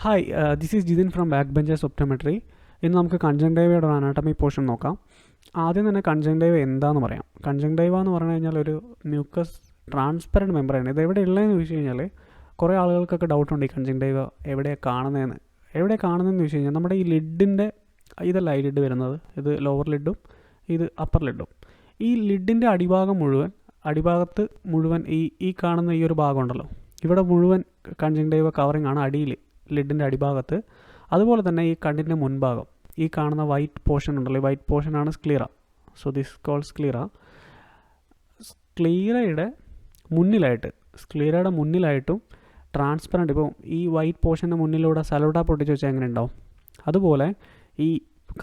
Hi this is Jithin from Backbenchers optometry. ഇന്ന് നമുക്ക് കൺജങ്ക്ടൈവയുടെ anatomy portion നോക്കാം. ആദ്യം തന്നെ കൺജങ്ക്ടൈവ എന്താണെന്ന് പറയാം. കൺജങ്ക്ടൈവ എന്ന് പറഞ്ഞു കഴിഞ്ഞാൽ ഒരു മ്യൂക്കസ് ട്രാൻസ്പെറൻറ്റ് മെമ്പറാണ്. ഇത് എവിടെ ഉള്ളതെന്ന് ചോദിച്ചു കഴിഞ്ഞാൽ കുറേ ആളുകൾക്കൊക്കെ ഡൗട്ടുണ്ട് ഈ കൺജങ്ക്ടൈവ എവിടെയാണ് കാണുന്നതെന്ന് ചോദിച്ചു കഴിഞ്ഞാൽ നമ്മുടെ ഈ ലിഡിൻ്റെ ഇതല്ല ഈ ലിഡ് വരുന്നത്, ഇത് ലോവർ ലിഡും ഇത് അപ്പർ ലിഡും. ഈ ലിഡിൻ്റെ അടിഭാഗത്ത് മുഴുവൻ ഈ കാണുന്ന ഈ ഒരു ഭാഗം ഉണ്ടല്ലോ, ഇവിടെ മുഴുവൻ കൺജങ്ക്ടൈവ കവറിങ് ആണ് അടിയിൽ ലിഡിൻ്റെ അടിഭാഗത്ത്. അതുപോലെ തന്നെ ഈ കണ്ണിൻ്റെ മുൻഭാഗം ഈ കാണുന്ന വൈറ്റ് പോർഷൻ ഉണ്ടല്ലോ, ഈ വൈറ്റ് പോർഷനാണ് sclera. So this call sclera. സ്ക്ലീറയുടെ മുന്നിലായിട്ടും ട്രാൻസ്പെറൻറ്റ്, ഇപ്പോൾ ഈ വൈറ്റ് പോർഷൻ്റെ മുന്നിലൂടെ സലോട്ട പൊട്ടിച്ച് വെച്ചാൽ എങ്ങനെ ഉണ്ടാവും, അതുപോലെ ഈ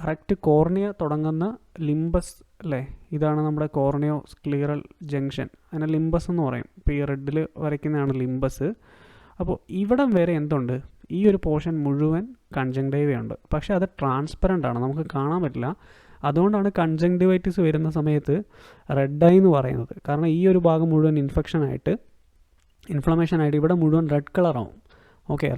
കറക്റ്റ് കോർണിയ തുടങ്ങുന്ന ലിംബസ് അല്ലേ, ഇതാണ് നമ്മുടെ കോർണിയോ സ്ക്ലീറൽ ജംഗ്ഷൻ. അതിനെ ലിംബസ് എന്ന് പറയും. ഇപ്പോൾ ഈ റെഡിൽ വരയ്ക്കുന്നതാണ് ലിംബസ്. അപ്പോൾ ഇവിടം വരെ എന്തുണ്ട്, ഈ ഒരു പോർഷൻ മുഴുവൻ കൺജങ്ക്ടൈവയുണ്ട്. പക്ഷേ അത് ട്രാൻസ്പെറൻ്റ് ആണ്, നമുക്ക് കാണാൻ പറ്റില്ല. അതുകൊണ്ടാണ് കൺജങ്ക്ടിവൈറ്റിസ് വരുന്ന സമയത്ത് റെഡ് ഐ എന്ന് പറയുന്നത്. കാരണം ഈ ഒരു ഭാഗം മുഴുവൻ ഇൻഫ്ലമേഷൻ ആയിട്ട് ഇവിടെ മുഴുവൻ റെഡ് കളറാവും. ഓക്കെ,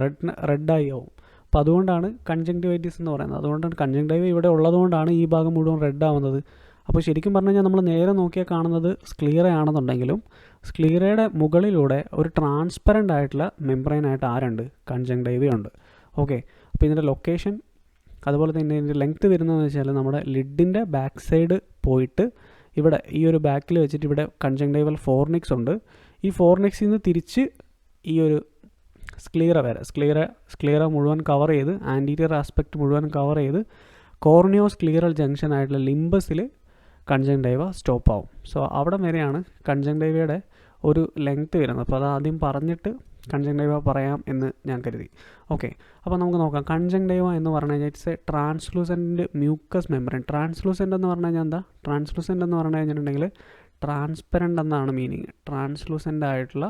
റെഡ് ഐ ആവും. അപ്പോൾ അതുകൊണ്ടാണ് കൺജങ്ക്ടിവൈറ്റിസ് എന്ന് പറയുന്നത്. അതുകൊണ്ടാണ് കൺജങ്ക്ടൈവ ഇവിടെ ഉള്ളതുകൊണ്ടാണ് ഈ ഭാഗം മുഴുവൻ റെഡ് ആവുന്നത്. അപ്പോൾ ശരിക്കും പറഞ്ഞു കഴിഞ്ഞാൽ നമ്മൾ നേരെ നോക്കിയാൽ കാണുന്നത് സ്ക്ലീറ ആണെന്നുണ്ടെങ്കിലും സ്ക്ലീറയുടെ മുകളിലൂടെ ഒരു ട്രാൻസ്പെറൻ്റ് ആയിട്ടുള്ള മെംബ്രെയിനായിട്ട് ആരുണ്ട്, കൺജങ്ക്ടൈവയുണ്ട്. ഓക്കെ, അപ്പോൾ ഇതിൻ്റെ ലൊക്കേഷൻ അതുപോലെ തന്നെ ഇതിൻ്റെ ലെങ്ത്ത് വരുന്നതെന്ന് വെച്ചാൽ നമ്മുടെ ലിഡിൻ്റെ ബാക്ക് സൈഡ് പോയിട്ട് ഇവിടെ ഈ ഒരു ബാക്കിൽ വെച്ചിട്ട് ഇവിടെ കൺജങ്ക്ടൈവൽ ഫോർനിക്സ് ഉണ്ട്. ഈ ഫോർനിക്സിൽ നിന്ന് തിരിച്ച് ഈ ഒരു സ്ക്ലീറ വരെ സ്ക്ലീറ മുഴുവൻ കവർ ചെയ്ത് ആൻറ്റീരിയർ ആസ്പെക്റ്റ് മുഴുവൻ കവർ ചെയ്ത് കോർണിയോ സ്ക്ലീറൽ ജംഗ്ഷൻ ആയിട്ടുള്ള ലിംബസിൽ കൺജങ്ക്ടൈവ സ്റ്റോപ്പ് ആവും. സോ അവിടെ വരെയാണ് കൺജങ്ക്ടൈവയുടെ ഒരു ലെങ്ത്ത് വരുന്നത്. അപ്പോൾ അത് ആദ്യം പറഞ്ഞിട്ട് കൺജങ്ക്ടൈവ പറയാം എന്ന് ഞാൻ കരുതി. ഓക്കെ, അപ്പോൾ നമുക്ക് നോക്കാം. കൺജങ്ക്ടൈവ എന്ന് പറഞ്ഞു കഴിഞ്ഞാൽ it's A translucent mucus membrane. Translucent എന്ന് പറഞ്ഞു കഴിഞ്ഞാൽ എന്താ, ട്രാൻസ്ലൂസൻ്റ് എന്ന് പറഞ്ഞു കഴിഞ്ഞിട്ടുണ്ടെങ്കിൽ ട്രാൻസ്പെറൻ്റ് എന്നാണ് മീനിങ്. ട്രാൻസ്ലൂസൻ്റ് ആയിട്ടുള്ള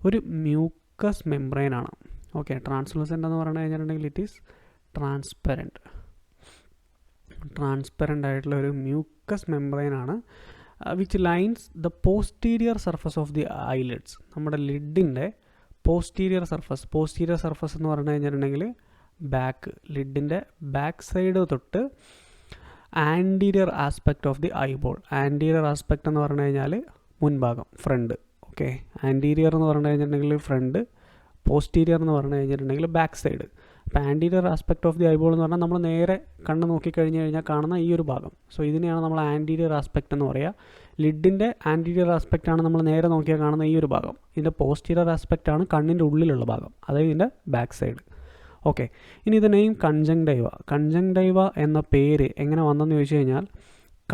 ഒരു മ്യൂക്കസ് മെമ്പറൈൻ ആണ്. ഓക്കെ, ട്രാൻസ്ലൂസൻ്റ് എന്ന് പറഞ്ഞു കഴിഞ്ഞിട്ടുണ്ടെങ്കിൽ ഇറ്റ് ഈസ് ട്രാൻസ്പെറൻ്റ് ആയിട്ടുള്ള ഒരു മ്യൂക്കസ് മെമ്പറൈൻ ആണ്. Which lines the posterior surface of the eyelids. നമ്മുടെ ലിഡിൻ്റെ പോസ്റ്റീരിയർ സർഫസ് എന്ന് പറഞ്ഞു കഴിഞ്ഞിട്ടുണ്ടെങ്കിൽ ലിഡിൻ്റെ ബാക്ക് സൈഡ് തൊട്ട് anterior aspect of the eyeball. Anterior aspect എന്ന് പറഞ്ഞു കഴിഞ്ഞാൽ മുൻഭാഗം, ഫ്രണ്ട്. ഓക്കെ, ആൻറ്റീരിയർ എന്ന് പറഞ്ഞു കഴിഞ്ഞിട്ടുണ്ടെങ്കിൽ ഫ്രണ്ട്, പോസ്റ്റീരിയർ എന്ന് പറഞ്ഞു കഴിഞ്ഞിട്ടുണ്ടെങ്കിൽ ബാക്ക് സൈഡ്. അപ്പോൾ anterior aspect of the eyeball എന്ന് പറഞ്ഞാൽ നമ്മൾ നേരെ കണ്ണ് നോക്കിക്കഴിഞ്ഞ് കഴിഞ്ഞാൽ കാണുന്ന ഈ ഒരു ഭാഗം. സോ ഇതിനെയാണ് നമ്മൾ ആൻറ്റീരിയർ ആസ്പെക്റ്റ് എന്ന് പറയുക. ലിഡിൻ്റെ ആൻറ്റീരിയർ ആസ്പെക്റ്റ് ആണ് നമ്മൾ നേരെ നോക്കിയാൽ കാണുന്ന ഈ ഒരു ഭാഗം. ഇതിൻ്റെ പോസ്റ്റീരിയർ ആസ്പെക്റ്റ് ആണ് കണ്ണിൻ്റെ ഉള്ളിലുള്ള ഭാഗം, അതായത് ഇതിൻ്റെ ബാക്ക് സൈഡ്. ഓക്കെ, ഇനി ഇത് നെയിം കൺജങ്ക്ടൈവ എന്ന പേര് എങ്ങനെ വന്നെന്ന് ചോദിച്ചു കഴിഞ്ഞാൽ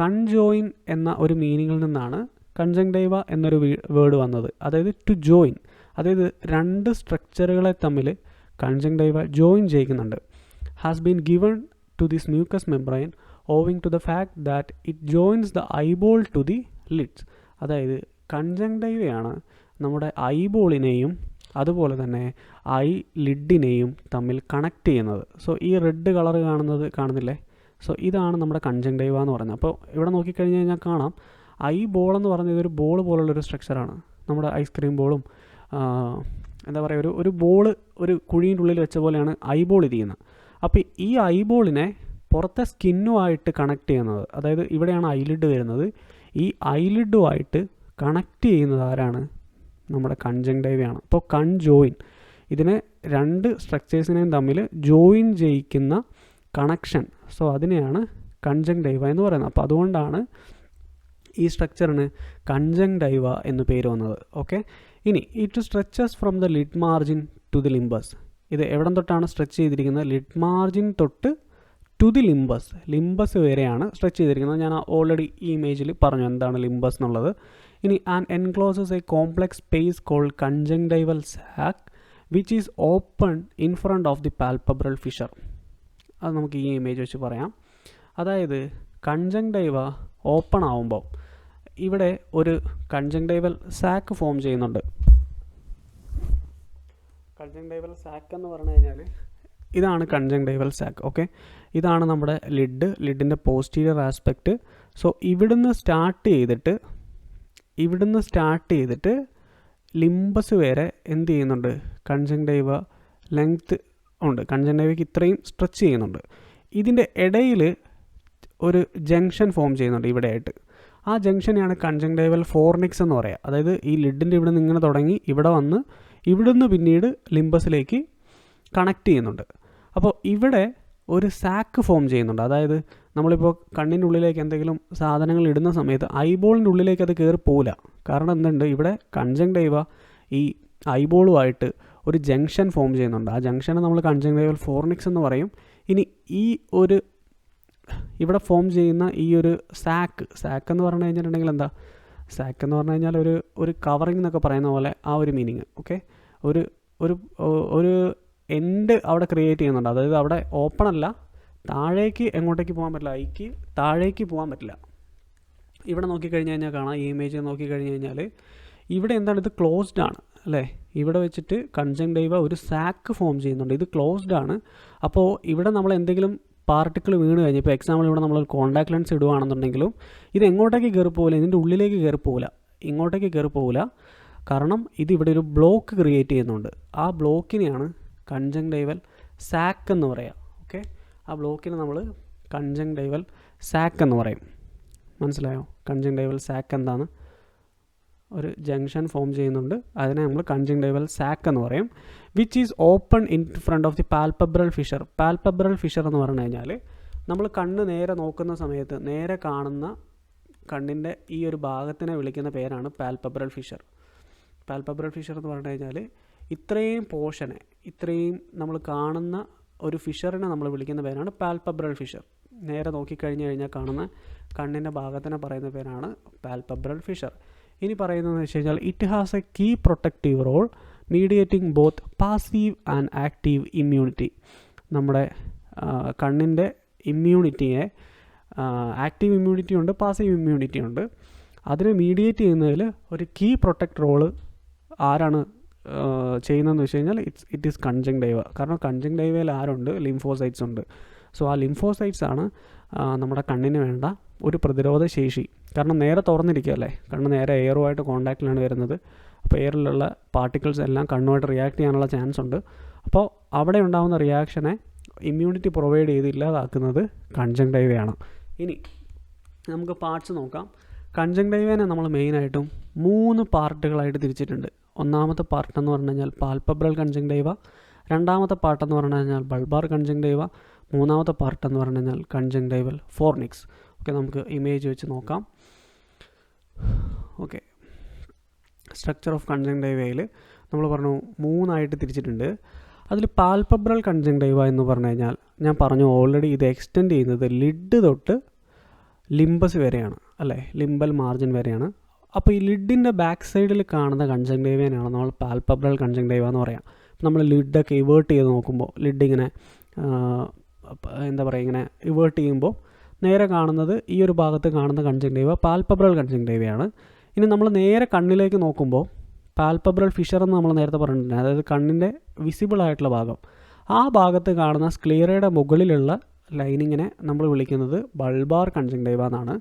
കൺജോയിൻ എന്ന ഒരു മീനിങ്ങിൽ നിന്നാണ് കൺജങ്ക്ടൈവ എന്നൊരു വേർഡ് വന്നത്. അതായത് ടു ജോയിൻ, അതായത് രണ്ട് സ്ട്രക്ചറുകളെ തമ്മിൽ കൺജങ്ക്ടൈവ ജോയിൻ ചെയ്യിക്കുന്നുണ്ട്. Has been given to this mucous membrane owing to the fact that it joins the eyeball to the lids. അതായത് കൺജങ്ക്ടൈവയാണ് നമ്മുടെ ഐബോളിനെയും അതുപോലെ തന്നെ ലിഡിനെയും തമ്മിൽ കണക്ട് ചെയ്യുന്നത്. സോ ഈ റെഡ് കളർ കാണുന്നില്ലേ, സോ ഇതാണ് നമ്മുടെ കൺജങ്ക്ടൈവ എന്ന് പറയുന്നത്. അപ്പോൾ ഇവിടെ നോക്കിക്കഴിഞ്ഞ് കഴിഞ്ഞാൽ കാണാം ഐബോൾ എന്ന് പറയുന്നത് ഇതൊരു ബോൾ പോലുള്ളൊരു സ്ട്രക്ചറാണ്. നമ്മുടെ ഐസ്ക്രീം ബോളും എന്താ പറയുക, ഒരു ബോൾ ഒരു കുഴീൻ്റെ ഉള്ളിൽ വെച്ച പോലെയാണ് ഐബോൾ ഇരിക്കുന്നത്. അപ്പോൾ ഈ ഐബോളിനെ പുറത്തെ സ്കിന്നുമായിട്ട് കണക്ട് ചെയ്യുന്നത്, അതായത് ഇവിടെയാണ് ഐലിഡ് വരുന്നത്, ഈ ഐലിഡുമായിട്ട് കണക്ട് ചെയ്യുന്നത് ആരാണ്, നമ്മുടെ കൺജങ്ക്ടൈവയാണ്. അപ്പോൾ കൺജോയിൻ, ഇതിനെ രണ്ട് സ്ട്രക്ചേഴ്സിനെയും തമ്മിൽ ജോയിൻ ചെയ്യിക്കുന്ന കണക്ഷൻ. സോ അതിനെയാണ് കൺജങ്ക്ടൈവ എന്ന് പറയുന്നത്. അപ്പോൾ അതുകൊണ്ടാണ് ഈ സ്ട്രക്ചറിന് കൺജങ്ക്ടൈവ എന്ന് പേര് വന്നത്. ഓക്കെ, ഇനി it stretches from the lid margin to the limbus. ഇത് എവിടെ തൊട്ടാണ് സ്ട്രെച്ച് ചെയ്തിരിക്കുന്നത്, ലിഡ് മാർജിൻ തൊട്ട് ടു ദി ലിംബസ് വരെയാണ് സ്ട്രെച്ച് ചെയ്തിരിക്കുന്നത്. ഞാൻ ഓൾറെഡി ഈ ഇമേജിൽ പറഞ്ഞു എന്താണ് ലിംബസ് എന്നുള്ളത്. ഇനി and encloses a complex space called conjunctival sac which is open in front of the palpebral fissure. അത് നമുക്ക് ഈ ഇമേജ് വെച്ച് പറയാം. അതായത് കൺജങ്ക്ടൈവ ഓപ്പൺ ആവുമ്പോൾ ഇവിടെ ഒരു കൺജങ്ക്ടൈവൽ സാക്ക് ഫോം ചെയ്യുന്നുണ്ട്. കൺജങ്ക്ടൈവൽ സാക്ക് എന്ന് പറഞ്ഞു കഴിഞ്ഞാൽ ഇതാണ് കൺജങ്ക്ടൈവൽ സാക്ക്. ഓക്കെ, ഇതാണ് നമ്മുടെ ലിഡിൻ്റെ പോസ്റ്റീരിയർ ആസ്പെക്റ്റ്. സോ ഇവിടുന്ന് സ്റ്റാർട്ട് ചെയ്തിട്ട് ലിംബസ് വരെ എന്ത് ചെയ്യുന്നുണ്ട്, കൺജങ്ക്ടൈവ ലെങ്ത്ത് ഉണ്ട്, കൺജങ്ക്റ്റൈവയ്ക്ക് ഇത്രയും സ്ട്രെച്ച് ചെയ്യുന്നുണ്ട്. ഇതിൻ്റെ ഇടയിൽ ഒരു ജംഗ്ഷൻ ഫോം ചെയ്യുന്നുണ്ട് ഇവിടെയായിട്ട്. ആ ജംഗ്ഷനെയാണ് കൺജങ്ക്റ്റൈവൽ ഫോർനിക്സ് എന്ന് പറയുക. അതായത് ഈ ലിഡിൻ്റെ ഇവിടെ നിന്ന് ഇങ്ങനെ തുടങ്ങി ഇവിടെ വന്ന് ഇവിടുന്ന് പിന്നീട് ലിംബസിലേക്ക് കണക്ട് ചെയ്യുന്നുണ്ട്. അപ്പോൾ ഇവിടെ ഒരു സാക്ക് ഫോം ചെയ്യുന്നുണ്ട്. അതായത് നമ്മളിപ്പോൾ കണ്ണിൻ്റെ ഉള്ളിലേക്ക് എന്തെങ്കിലും സാധനങ്ങൾ ഇടുന്ന സമയത്ത് ഐബോളിൻ്റെ ഉള്ളിലേക്ക് അത് കയറി പോവില്ല. കാരണം എന്തുണ്ട്, ഇവിടെ കൺജങ്ക്റ്റൈവ ഈ ഐബോളുമായിട്ട് ഒരു ജംഗ്ഷൻ ഫോം ചെയ്യുന്നുണ്ട്. ആ ജംഗ്ഷനെ നമ്മൾ കൺജങ്ക്റ്റൈവൽ ഫോർനിക്സ് എന്ന് പറയും. ഇനി ഈ ഒരു ഇവിടെ ഫോം ചെയ്യുന്ന ഈ ഒരു സാക്ക് എന്ന് പറഞ്ഞു കഴിഞ്ഞിട്ടുണ്ടെങ്കിൽ എന്താ, സാക്ക് എന്ന് പറഞ്ഞു കഴിഞ്ഞാൽ ഒരു കവറിങ് എന്നൊക്കെ പറയുന്ന പോലെ ആ ഒരു മീനിങ്. ഓക്കെ, ഒരു ഒരു ഒരു എൻഡ് അവിടെ ക്രിയേറ്റ് ചെയ്യുന്നുണ്ട്. അതായത് അവിടെ ഓപ്പൺ അല്ല, താഴേക്ക് എങ്ങോട്ടേക്ക് പോകാൻ പറ്റില്ല, ഐക്ക് താഴേക്ക് പോകാൻ പറ്റില്ല. ഇവിടെ നോക്കിക്കഴിഞ്ഞ് കഴിഞ്ഞാൽ കാണാം, ഈ ഇമേജ് നോക്കിക്കഴിഞ്ഞ് കഴിഞ്ഞാൽ ഇവിടെ എന്താണ്, ഇത് ക്ലോസ്ഡ് ആണ് അല്ലേ. ഇവിടെ വെച്ചിട്ട് കൺജങ്ക്റ്റൈവ ഒരു സാക്ക് ഫോം ചെയ്യുന്നുണ്ട്, ഇത് ക്ലോസ്ഡ് ആണ്. അപ്പോൾ ഇവിടെ നമ്മൾ എന്തെങ്കിലും പാർട്ടിക്കിൾ വീണ് കഴിഞ്ഞ്, ഇപ്പോൾ എക്സാമ്പിൾ ഇവിടെ നമ്മൾ കോൺടാക്ട് ലെൻസ് ഇടുകയാണെന്നുണ്ടെങ്കിലും ഇത് എങ്ങോട്ടേക്ക് കയറി പോകില്ല, ഇതിൻ്റെ ഉള്ളിലേക്ക് കയറി പോകില്ല, ഇങ്ങോട്ടേക്ക് കയറി പോകില്ല. കാരണം ഇതിവിടെ ഒരു ബ്ലോക്ക് ക്രിയേറ്റ് ചെയ്യുന്നുണ്ട്. ആ ബ്ലോക്കിനെയാണ് കൺജങ്ക്റ്റൈവൽ സാക്ക് എന്ന് പറയുക. ഓക്കെ, ആ ബ്ലോക്കിന് നമ്മൾ കൺജങ്ക്റ്റൈവൽ സാക്ക് എന്ന് പറയും. മനസ്സിലായോ? കൺജങ്ക്റ്റൈവൽ സാക്ക് എന്താണ്? ഒരു ജംഗ്ഷൻ ഫോം ചെയ്യുന്നുണ്ട്, അതിനെ നമ്മൾ കൺജങ്ക്റ്റൈവൽ സാക്ക് എന്ന് പറയും. Which is open in front of the palpebral fissure. Palpebral fissure എന്ന് പറഞ്ഞു കഴിഞ്ഞാൽ നമ്മൾ കണ്ണ് നേരെ നോക്കുന്ന സമയത്ത് നേരെ കാണുന്ന കണ്ണിൻ്റെ ഈ ഒരു ഭാഗത്തിനെ വിളിക്കുന്ന പേരാണ് പാൽപെബ്രൽ ഫിഷർ. പാൽപെബ്രൽ ഫിഷർ എന്ന് പറഞ്ഞു കഴിഞ്ഞാൽ ഇത്രയും പോർഷനെ, ഇത്രയും നമ്മൾ കാണുന്ന ഒരു ഫിഷറിനെ നമ്മൾ വിളിക്കുന്ന പേരാണ് പാൽപെബ്രൽ ഫിഷർ. നേരെ നോക്കിക്കഴിഞ്ഞ് കഴിഞ്ഞാൽ കാണുന്ന കണ്ണിൻ്റെ ഭാഗത്തിനെ പറയുന്ന പേരാണ് പാൽപെബ്രൽ ഫിഷർ. ഇനി പറയുന്നതെന്ന് വെച്ച് കഴിഞ്ഞാൽ it has a key protective role mediating both passive and active immunity. നമ്മുടെ കണ്ണിൻ്റെ ഇമ്മ്യൂണിറ്റിയെ, ആക്റ്റീവ് ഇമ്മ്യൂണിറ്റി ഉണ്ട്, പാസീവ് ഇമ്മ്യൂണിറ്റി ഉണ്ട്. അതിനെ മീഡിയേറ്റ് ചെയ്യുന്നതിൽ ഒരു കീ പ്രൊട്ടക്റ്റ് റോള് ആരാണ് ചെയ്യുന്നതെന്ന് വെച്ച് കഴിഞ്ഞാൽ ഇറ്റ് ഈസ് കൺജങ്ക്റ്റൈവ. കാരണം കൺജങ്ക്റ്റൈവയിൽ ആരുണ്ട്, ലിംഫോസൈറ്റ്സ് ഉണ്ട്. സോ ആ ലിംഫോസൈറ്റ്സ് ആണ് നമ്മുടെ കണ്ണിന് വേണ്ട ഒരു പ്രതിരോധ ശേഷി. കാരണം നേരെ തുറന്നിരിക്കുകയല്ലേ, കണ്ണ് നേരെ എയറുമായിട്ട് കോൺടാക്റ്റിലാണ് വരുന്നത്. അപ്പോൾ എയറിലുള്ള പാർട്ടിക്കിൾസ് എല്ലാം കണ്ണുമായിട്ട് റിയാക്ട് ചെയ്യാനുള്ള ചാൻസ് ഉണ്ട്. അപ്പോൾ അവിടെ ഉണ്ടാകുന്ന റിയാക്ഷനെ ഇമ്മ്യൂണിറ്റി പ്രൊവൈഡ് ചെയ്ത് ഇല്ലാതാക്കുന്നത് കൺജങ്ക്റ്റൈവയാണ്. ഇനി നമുക്ക് പാർട്സ് നോക്കാം. കൺജങ്ക്റ്റൈവേനെ നമ്മൾ മെയിനായിട്ടും 3 പാർട്ടുകളായിട്ട് തിരിച്ചിട്ടുണ്ട്. ഒന്നാമത്തെ പാർട്ട് എന്ന് പറഞ്ഞു കഴിഞ്ഞാൽ പാൽപെബ്രൽ കൺജങ്ക്റ്റൈവ, രണ്ടാമത്തെ പാർട്ട് എന്ന് പറഞ്ഞു കഴിഞ്ഞാൽ ബൾബാർ കൺജങ്ക്റ്റൈവ, മൂന്നാമത്തെ പാർട്ട് എന്ന് പറഞ്ഞു കഴിഞ്ഞാൽ കൺജങ്ക്റ്റൈവൽ ഫോർനിക്സ്. ഓക്കെ, നമുക്ക് ഇമേജ് വെച്ച് നോക്കാം. ഓക്കെ, സ്ട്രക്ചർ ഓഫ് കൺജങ്ക്റ്റൈവയിൽ നമ്മൾ പറഞ്ഞു 3 തിരിച്ചിട്ടുണ്ട്. അതിൽ പാൽപെബ്രൽ കൺജങ്ക്റ്റൈവ എന്ന് പറഞ്ഞു കഴിഞ്ഞാൽ ഞാൻ പറഞ്ഞു ഓൾറെഡി ഇത് എക്സ്റ്റെൻഡ് ചെയ്യുന്നത് ലിഡ് തൊട്ട് ലിംബസ് വരെയാണ് അല്ലേ, ലിംബൽ മാർജിൻ വരെയാണ്. അപ്പോൾ ഈ ലിഡിൻ്റെ ബാക്ക് സൈഡിൽ കാണുന്ന കൺജങ്ക്റ്റൈവയാണ് നമ്മൾ പാൽപെബ്രൽ കൺജങ്ക്റ്റൈവ എന്ന് പറയാം. നമ്മൾ ലിഡൊക്കെ ഇവേർട്ട് ചെയ്ത് നോക്കുമ്പോൾ ലിഡ് ഇങ്ങനെ എന്താ പറയുക, ഇങ്ങനെ ഇവേർട്ട് ചെയ്യുമ്പോൾ നേരെ കാണുന്നത് ഈ ഒരു ഭാഗത്ത് കാണുന്ന കൺജങ്ക്റ്റൈവ പാൽപെബ്രൽ കൺജങ്ക്റ്റൈവയാണ്. ഇനി നമ്മൾ നേരെ കണ്ണിലേക്ക് നോക്കുമ്പോൾ പാൽപെബ്രൽ ഫിഷർ എന്ന് നമ്മൾ നേരത്തെ പറഞ്ഞിട്ടുണ്ട്, അതായത് കണ്ണിൻ്റെ വിസിബിൾ ആയിട്ടുള്ള ഭാഗം, ആ ഭാഗത്ത് കാണുന്ന സ്ക്ലീറയുടെ മുകളിലുള്ള ലൈനിങ്ങിനെ നമ്മൾ വിളിക്കുന്നത് ബൾബാർ കൺജങ്ക്റ്റൈവ എന്നാണ്.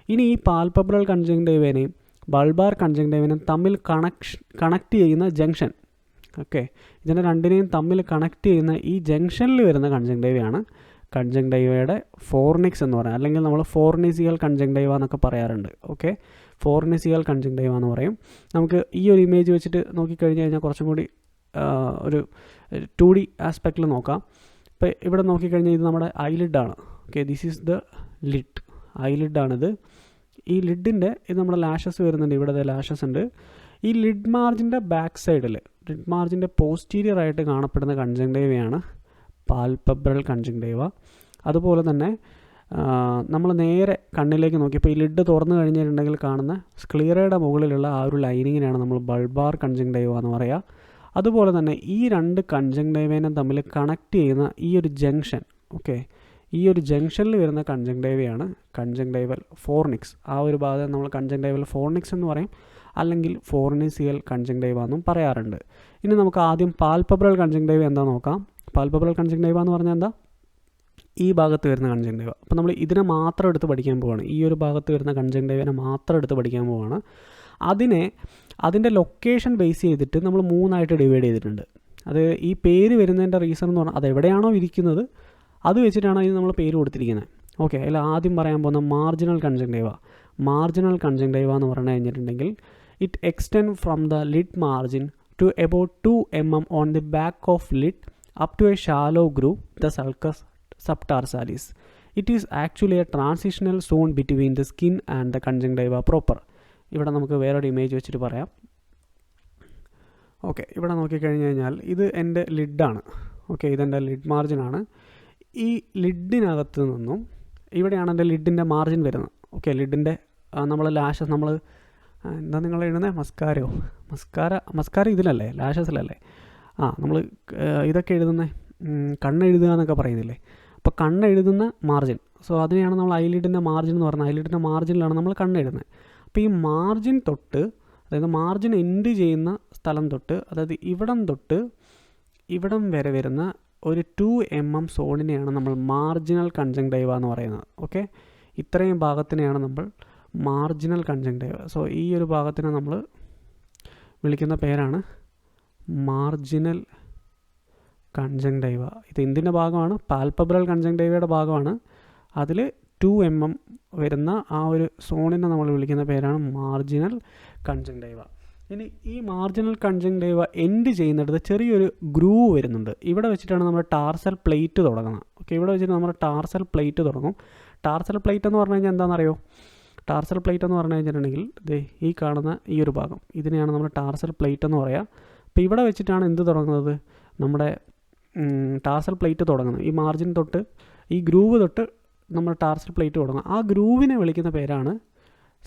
ഇനി ഈ പാൽപെബ്രൽ കൺജങ്ക്റ്റൈവേനെയും ബൾബാർ കൺജങ്ക്റ്റൈവേനെയും തമ്മിൽ കണക്ട് ചെയ്യുന്ന ജംഗ്ഷൻ, ഓക്കെ, ഇതിനെ രണ്ടിനെയും തമ്മിൽ കണക്ട് ചെയ്യുന്ന ഈ ജംഗ്ഷനിൽ വരുന്ന കൺജങ്ക്റ്റൈവയാണ് കൺജങ്ക്റ്റൈവയുടെ ഫോർനിക്സ് എന്ന് പറയുന്നത്, അല്ലെങ്കിൽ നമ്മൾ ഫോർനിസിയൽ കൺജങ്ക്റ്റൈവ എന്നൊക്കെ പറയാറുണ്ട്. ഓക്കെ, ഫോർനിസിയൽ കൺജങ്ക്റ്റൈവ എന്ന് പറയും. നമുക്ക് ഈ ഒരു ഇമേജ് വെച്ചിട്ട് നോക്കിക്കഴിഞ്ഞ് കഴിഞ്ഞാൽ കുറച്ചും കൂടി ഒരു 2D ആസ്പെക്റ്റിൽ നോക്കാം. ഇപ്പോൾ ഇവിടെ നോക്കിക്കഴിഞ്ഞാൽ ഇത് നമ്മുടെ ഐലിഡാണ്. Okay, this is the lid, ഐലിഡാണിത്. ഈ ലിഡിൻ്റെ ഇത് നമ്മുടെ ലാഷസ് വരുന്നുണ്ട്, ഇവിടെ ലാഷസ് ഉണ്ട്. ഈ ലിഡ് മാർജിൻ്റെ ബാക്ക് സൈഡിൽ, ലിഡ് മാർജിൻ്റെ പോസ്റ്റീരിയർ ആയിട്ട് കാണപ്പെടുന്ന കൺജങ്ക്റ്റൈവയാണ് പാൽപെബ്രൽ കൺജങ്ക്റ്റൈവ. അതുപോലെ തന്നെ നമ്മൾ നേരെ കണ്ണിലേക്ക് നോക്കിയപ്പോൾ ഈ ലിഡ് തുറന്നു കഴിഞ്ഞിട്ടുണ്ടെങ്കിൽ കാണുന്ന സ്ക്ലീറയുടെ മുകളിലുള്ള ആ ഒരു ലൈനിങ്ങിനാണ് നമ്മൾ ബൾബാർ കൺജങ്ക്റ്റൈവ എന്ന് പറയുക. അതുപോലെ തന്നെ ഈ 2 കൺജങ്ക്റ്റൈവേനെ തമ്മിൽ കണക്ട് ചെയ്യുന്ന ഈ ഒരു ജംഗ്ഷൻ, ഓക്കെ, ഈ ഒരു ജംഗ്ഷനിൽ വരുന്ന കൺജങ്ക്റ്റൈവയാണ് കൺജങ്ക്റ്റൈവൽ ഫോർനിക്സ്. ആ ഒരു ഭാഗം നമ്മൾ കൺജങ്ക്റ്റൈവൽ ഫോർനിക്സ് എന്ന് പറയും, അല്ലെങ്കിൽ ഫോർനിസിയൽ കൺജങ്ക്റ്റൈവ എന്നും പറയാറുണ്ട്. ഇനി നമുക്ക് ആദ്യം പാൽപെബ്രൽ കൺജങ്ക്റ്റൈവ എന്താ നോക്കാം. പാൽപെബ്രൽ കൺജങ്ക്റ്റൈവ എന്ന് പറഞ്ഞാൽ എന്താ, ഈ ഭാഗത്ത് വരുന്ന കൺജങ്ക്റ്റൈവ. അപ്പോൾ നമ്മൾ ഇതിനെ മാത്രം എടുത്ത് പഠിക്കാൻ പോവുകയാണ്, ഈ ഒരു ഭാഗത്ത് വരുന്ന കൺജങ്ക്റ്റൈവനെ മാത്രം എടുത്ത് പഠിക്കാൻ പോവുകയാണ്. അതിൻ്റെ ലൊക്കേഷൻ ബേസ് ചെയ്തിട്ട് നമ്മൾ 3 ഡിവൈഡ് ചെയ്തിട്ടുണ്ട്. അത് ഈ പേര് വരുന്നതിൻ്റെ റീസൺ എന്ന് പറഞ്ഞാൽ അതെവിടെയാണോ ഇരിക്കുന്നത് അത് വെച്ചിട്ടാണ് അതിന് നമ്മൾ പേര് കൊടുത്തിരിക്കുന്നത്. ഓക്കെ, അതിൽ ആദ്യം പറയാൻ പോകുന്ന മാർജിനൽ കൺജങ്ക്റ്റീവ. മാർജിനൽ കൺജങ്ക്റ്റീവ എന്ന് പറഞ്ഞു കഴിഞ്ഞിട്ടുണ്ടെങ്കിൽ it extend from the lid margin to about 2 mm on the back of lid up to a shallow groove, the sulcus subtarsalis. It is actually a transitional zone between the skin and the conjunctiva proper. ഇവിടെ നമുക്ക് വേറൊരു image വെച്ചിട്ട് പറയാം. Okay, ഇവിടെ നോക്കിക്കഴിഞ്ഞ് കഴിഞ്ഞാൽ ഇത് എൻ്റെ ലിഡാണ്. Okay, ഇതെൻ്റെ ലിഡ് മാർജിനാണ്. ഈ ലിഡിനകത്ത് നിന്നും ഇവിടെയാണ് എൻ്റെ ലിഡിൻ്റെ മാർജിൻ വരുന്നത്. ഓക്കെ, ലിഡിൻ്റെ നമ്മൾ ലാഷസ് നമ്മൾ എന്താ നിങ്ങൾ എഴുതുന്നത്, മസ്കാര ഇതിലല്ലേ, ലാഷസിലല്ലേ? നമ്മൾ ഇതൊക്കെ എഴുതുന്നത് കണ്ണെഴുതുക എന്നൊക്കെ പറയുന്നില്ലേ. അപ്പോൾ കണ്ണെഴുതുന്ന മാർജിൻ, സോ അതിനെയാണ് നമ്മൾ ഐലിഡിൻ്റെ മാർജിൻ എന്ന് പറഞ്ഞാൽ ഐലിഡിൻ്റെ മാർജിനിലാണ് നമ്മൾ കണ്ണെഴുതുന്നത്. അപ്പോൾ ഈ മാർജിൻ തൊട്ട്, അതായത് മാർജിൻ എൻഡ് ചെയ്യുന്ന സ്ഥലം തൊട്ട്, അതായത് ഇവിടം തൊട്ട് ഇവിടം വരെ വരുന്ന ഒരു 2 mm സോണിനെയാണ് നമ്മൾ മാർജിനൽ കൺജങ്ക്റ്റീവ എന്ന് പറയുന്നത്. ഓക്കെ, ഇത്രയും ഭാഗത്തിനെയാണ് നമ്മൾ മാർജിനൽ കൺജങ്ക്റ്റീവ. സോ ഈ ഒരു ഭാഗത്തിനെ നമ്മൾ വിളിക്കുന്ന പേരാണ് മാർജിനൽ കൺജങ്ക്റ്റീവ. ഇത് എന്തിൻ്റെ ഭാഗമാണ്? പാൽപബ്രൽ കൺജങ്ക്റ്റീവയുടെ ഭാഗമാണ്. അതിൽ 2 mm വരുന്ന ആ ഒരു സോണിനെ നമ്മൾ വിളിക്കുന്ന പേരാണ് മാർജിനൽ കൺജങ്ക്റ്റീവ. ഇനി ഈ മാർജിനൽ കൺജങ്ക്റ്റീവ എൻഡ് ചെയ്യുന്നിടത്ത് ചെറിയൊരു ഗ്രൂവ് വരുന്നുണ്ട്. ഇവിടെ വെച്ചിട്ടാണ് നമ്മൾ ടാർസൽ പ്ലേറ്റ് തുടങ്ങുന്നത്. ഓക്കെ, ഇവിടെ വെച്ചിട്ട് നമ്മൾ ടാർസൽ പ്ലേറ്റ് തുടങ്ങും. ടാർസൽ പ്ലേറ്റ് എന്ന് പറഞ്ഞു കഴിഞ്ഞാൽ എന്താണെന്നറിയോ? ടാർസൽ പ്ലേറ്റ് എന്ന് പറഞ്ഞു കഴിഞ്ഞിട്ടുണ്ടെങ്കിൽ ഈ കാണുന്ന ഈ ഒരു ഭാഗം, ഇതിനെയാണ് നമ്മൾ ടാർസൽ പ്ലേറ്റ് എന്ന് പറയുക. അപ്പോൾ ഇവിടെ വെച്ചിട്ടാണ് എന്ത് തുടങ്ങുന്നത്? നമ്മുടെ ടാർസൽ പ്ലേറ്റ് തുടങ്ങുന്നത്. ഈ മാർജിൻ തൊട്ട് ഈ ഗ്രൂവ് തൊട്ട് നമ്മൾ ടാർസൽ പ്ലേറ്റ് തുടങ്ങും. ആ ഗ്രൂവിനെ വിളിക്കുന്ന പേരാണ്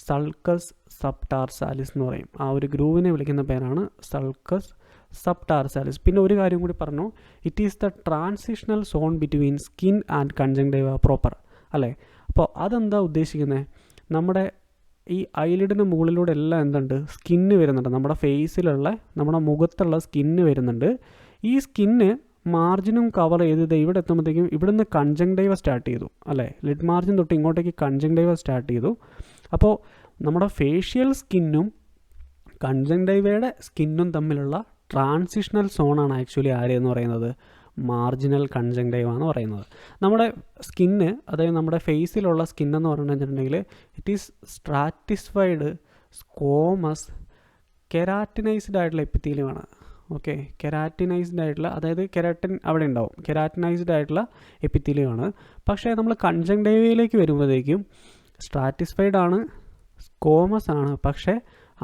സൾക്കസ് സബ്ടാർസാലിസ് എന്ന് പറയും. ആ ഒരു ഗ്രൂവിനെ വിളിക്കുന്ന പേരാണ് സൾക്കസ് സബ്ടാർസാലിസ്. പിന്നെ ഒരു കാര്യം കൂടി പറഞ്ഞു, it is the transitional zone between skin and conjunctiva proper, അല്ലേ? അപ്പോൾ അതെന്താ ഉദ്ദേശിക്കുന്നത്? നമ്മുടെ ഈ ഐലിഡിൻ്റെ മുകളിലൂടെ എല്ലാം എന്തുണ്ട്? സ്കിന്ന് വരുന്നുണ്ട്. നമ്മുടെ ഫേസിലുള്ള, നമ്മുടെ മുഖത്തുള്ള സ്കിന്ന് വരുന്നുണ്ട്. ഈ സ്കിന്ന് മാർജിനും കവർ ചെയ്ത് ഇവിടെ എത്തുമ്പോഴത്തേക്കും ഇവിടുന്ന് കൺജങ്ക്റ്റീവ സ്റ്റാർട്ട് ചെയ്തു, അല്ലേ? ലിഡ് മാർജിൻ തൊട്ട് ഇങ്ങോട്ടേക്ക് കൺജങ്ക്റ്റീവ സ്റ്റാർട്ട് ചെയ്തു. അപ്പോൾ നമ്മുടെ ഫേഷ്യൽ സ്കിന്നും കൺജങ്ക്റ്റീവയുടെ സ്കിന്നും തമ്മിലുള്ള ട്രാൻസിഷണൽ സോണാണ് ആക്ച്വലി ആരെന്ന് പറയുന്നത്? മാർജിനൽ കൺജങ്ക്റ്റീവ എന്ന് പറയുന്നത്. നമ്മുടെ സ്കിന്ന്, അതായത് നമ്മുടെ ഫേസിലുള്ള സ്കിന്നെന്ന് പറഞ്ഞിട്ടുണ്ടെങ്കിൽ ഇറ്റ് ഈസ് സ്ട്രാറ്റിസ്ഫൈഡ് സ്കോമസ് കെരാറ്റിനൈസ്ഡ് ആയിട്ടുള്ള എപ്പിത്തീലിയമാണ്. ഓക്കെ, കെരാറ്റിനൈസ്ഡ് ആയിട്ടുള്ള, അതായത് കെരാറ്റിൻ അവിടെ ഉണ്ടാവും, കെരാറ്റിനൈസ്ഡ് ആയിട്ടുള്ള എപ്പിത്തീലിയമാണ്. പക്ഷേ നമ്മൾ കൺജങ്ക്റ്റീവയിലേക്ക് വരുമ്പോഴത്തേക്കും സ്ട്രാറ്റിസ്ഫൈഡ് ആണ്, സ്കോമസ് ആണ്, പക്ഷേ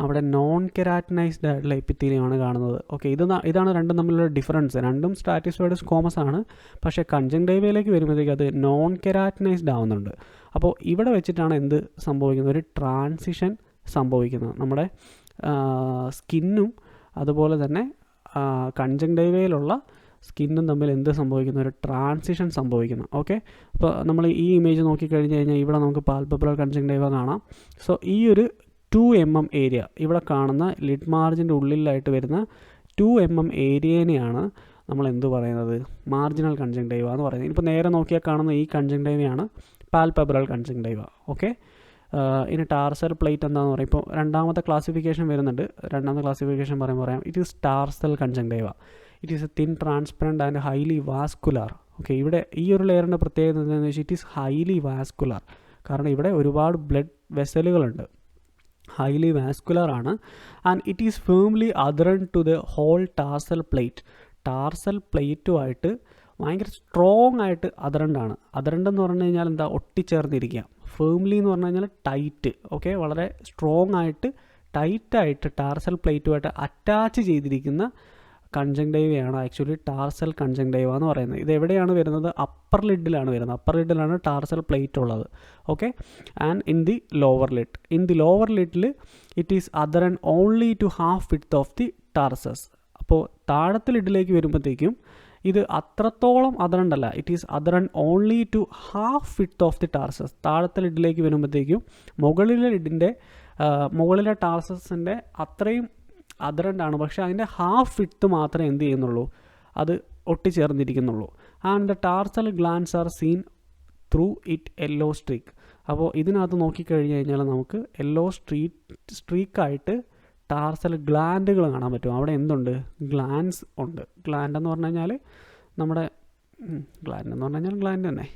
അവിടെ നോൺ കെരാറ്റിനൈസ്ഡ് ആയിട്ടുള്ള എപ്പിത്തീലിയമാണ് കാണുന്നത്. ഓക്കെ, ഇതാണ് രണ്ടും തമ്മിലുള്ള ഡിഫറൻസ്. രണ്ടും സ്ട്രാറ്റിസ്ഫൈഡ് സ്കോമസ് ആണ്, പക്ഷേ കൺജങ്ക്റ്റീവയിലേക്ക് വരുമ്പോഴത്തേക്ക് അത് നോൺ കെരാറ്റിനൈസ്ഡ് ആവുന്നുണ്ട്. അപ്പോൾ ഇവിടെ വെച്ചിട്ടാണ് എന്ത് സംഭവിക്കുന്നത്? ഒരു ട്രാൻസിഷൻ സംഭവിക്കുന്നത്. നമ്മുടെ സ്കിന്നും അതുപോലെ തന്നെ കൺജങ്ക്റ്റീവയിലുള്ള സ്കിന്നും തമ്മിൽ എന്ത് സംഭവിക്കുന്നു? ഒരു ട്രാൻസിഷൻ സംഭവിക്കുന്നു. ഓക്കെ, അപ്പോൾ നമ്മൾ ഈ ഇമേജ് നോക്കിക്കഴിഞ്ഞ് കഴിഞ്ഞാൽ ഇവിടെ നമുക്ക് പാൽപബ്രൽ കൺജങ്ക്റ്റീവ കാണാം. സോ ഈ ഒരു 2 mm ഏരിയ, ഇവിടെ കാണുന്ന ലിഡ് മാർജിൻ്റെ ഉള്ളിലായിട്ട് വരുന്ന 2 mm ഏരിയനെയാണ് നമ്മൾ എന്ത് പറയുന്നത്? മാർജിനൽ കൺജങ്ക്റ്റീവ എന്ന് പറയുന്നത്. ഇപ്പോൾ നേരെ നോക്കിയാൽ കാണുന്ന ഈ കൺജങ്ക്റ്റീവയാണ് പാൽപബ്രൽ കൺജങ്ക്റ്റീവ. ഓക്കെ, ഇനി ടാർസൽ പ്ലേറ്റ് എന്താണെന്ന് പറയും. ഇപ്പോൾ രണ്ടാമത്തെ ക്ലാസിഫിക്കേഷൻ വരുന്നുണ്ട്. രണ്ടാമത്തെ ക്ലാസിഫിക്കേഷൻ പറയാം it is tarsal conjunctiva. It is a thin transparent and highly vascular. Okay, ഇവിടെ ഈ ഒരു ലെയറിൻ്റെ പ്രത്യേകത എന്താണെന്ന് വെച്ചാൽ ഇറ്റ് ഈസ് ഹൈലി വാസ്കുലാർ. കാരണം ഇവിടെ ഒരുപാട് ബ്ലഡ് വെസലുകളുണ്ട്, ഹൈലി വാസ്കുലർ ആണ്. And it is firmly adherent to the whole tarsal plate. Tarsal പ്ലേറ്റുമായിട്ട് ഭയങ്കര സ്ട്രോങ് ആയിട്ട് അതറണ്ടാണ്. അതറണ്ട് എന്ന് പറഞ്ഞു കഴിഞ്ഞാൽ എന്താ? ഒട്ടിച്ചേർന്നിരിക്കുക. ഫേംലി എന്ന് പറഞ്ഞു കഴിഞ്ഞാൽ ടൈറ്റ്. ഓക്കെ, വളരെ സ്ട്രോങ് ആയിട്ട് ടൈറ്റായിട്ട് ടാർസൽ പ്ലേറ്റുമായിട്ട് അറ്റാച്ച് ചെയ്തിരിക്കുന്ന കൺജങ്ക്റ്റീവയാണ് ആക്ച്വലി ടാർസൽ കൺജങ്ക്റ്റീവ എന്ന് പറയുന്നത്. ഇത് എവിടെയാണ് വരുന്നത്? അപ്പർ ലിഡിലാണ് വരുന്നത്. അപ്പർ ലിഡിലാണ് ടാർസൽ പ്ലേറ്റ് ഉള്ളത്. Okay, and in the lower ലിഡിൽ it is adherent only to half width of the tarsus. അപ്പോൾ താഴത്തെ ലിഡിലേക്ക് വരുമ്പോഴത്തേക്കും ഇത് അത്രത്തോളം അതറണ്ടല്ല. It is adherent only to half width of the tarsus. താഴത്തെ ലിഡിലേക്ക് വരുമ്പോഴത്തേക്കും മുകളിലെ ടാർസസിൻ്റെ അത്രയും അതറണ്ടാണ്, പക്ഷേ അതിൻ്റെ ഹാഫ് വിഡ്ത്ത് മാത്രമേ എന്ത് ചെയ്യുന്നുള്ളൂ? അത് ഒട്ടിച്ചേർന്നിരിക്കുന്നുള്ളൂ. And the tarsal glands are seen through it yellow streak. അപ്പോൾ ഇതിനകത്ത് നോക്കിക്കഴിഞ്ഞ് കഴിഞ്ഞാൽ നമുക്ക് യെല്ലോ സ്ട്രീക്കായിട്ട് ടാർസൽ ഗ്ലാൻഡുകൾ കാണാൻ പറ്റും. അവിടെ എന്തുണ്ട്? ഗ്ലാൻസ് ഉണ്ട്. ഗ്ലാൻഡ് എന്ന് പറഞ്ഞു കഴിഞ്ഞാൽ നമ്മുടെ ഗ്ലാൻഡ് തന്നെ.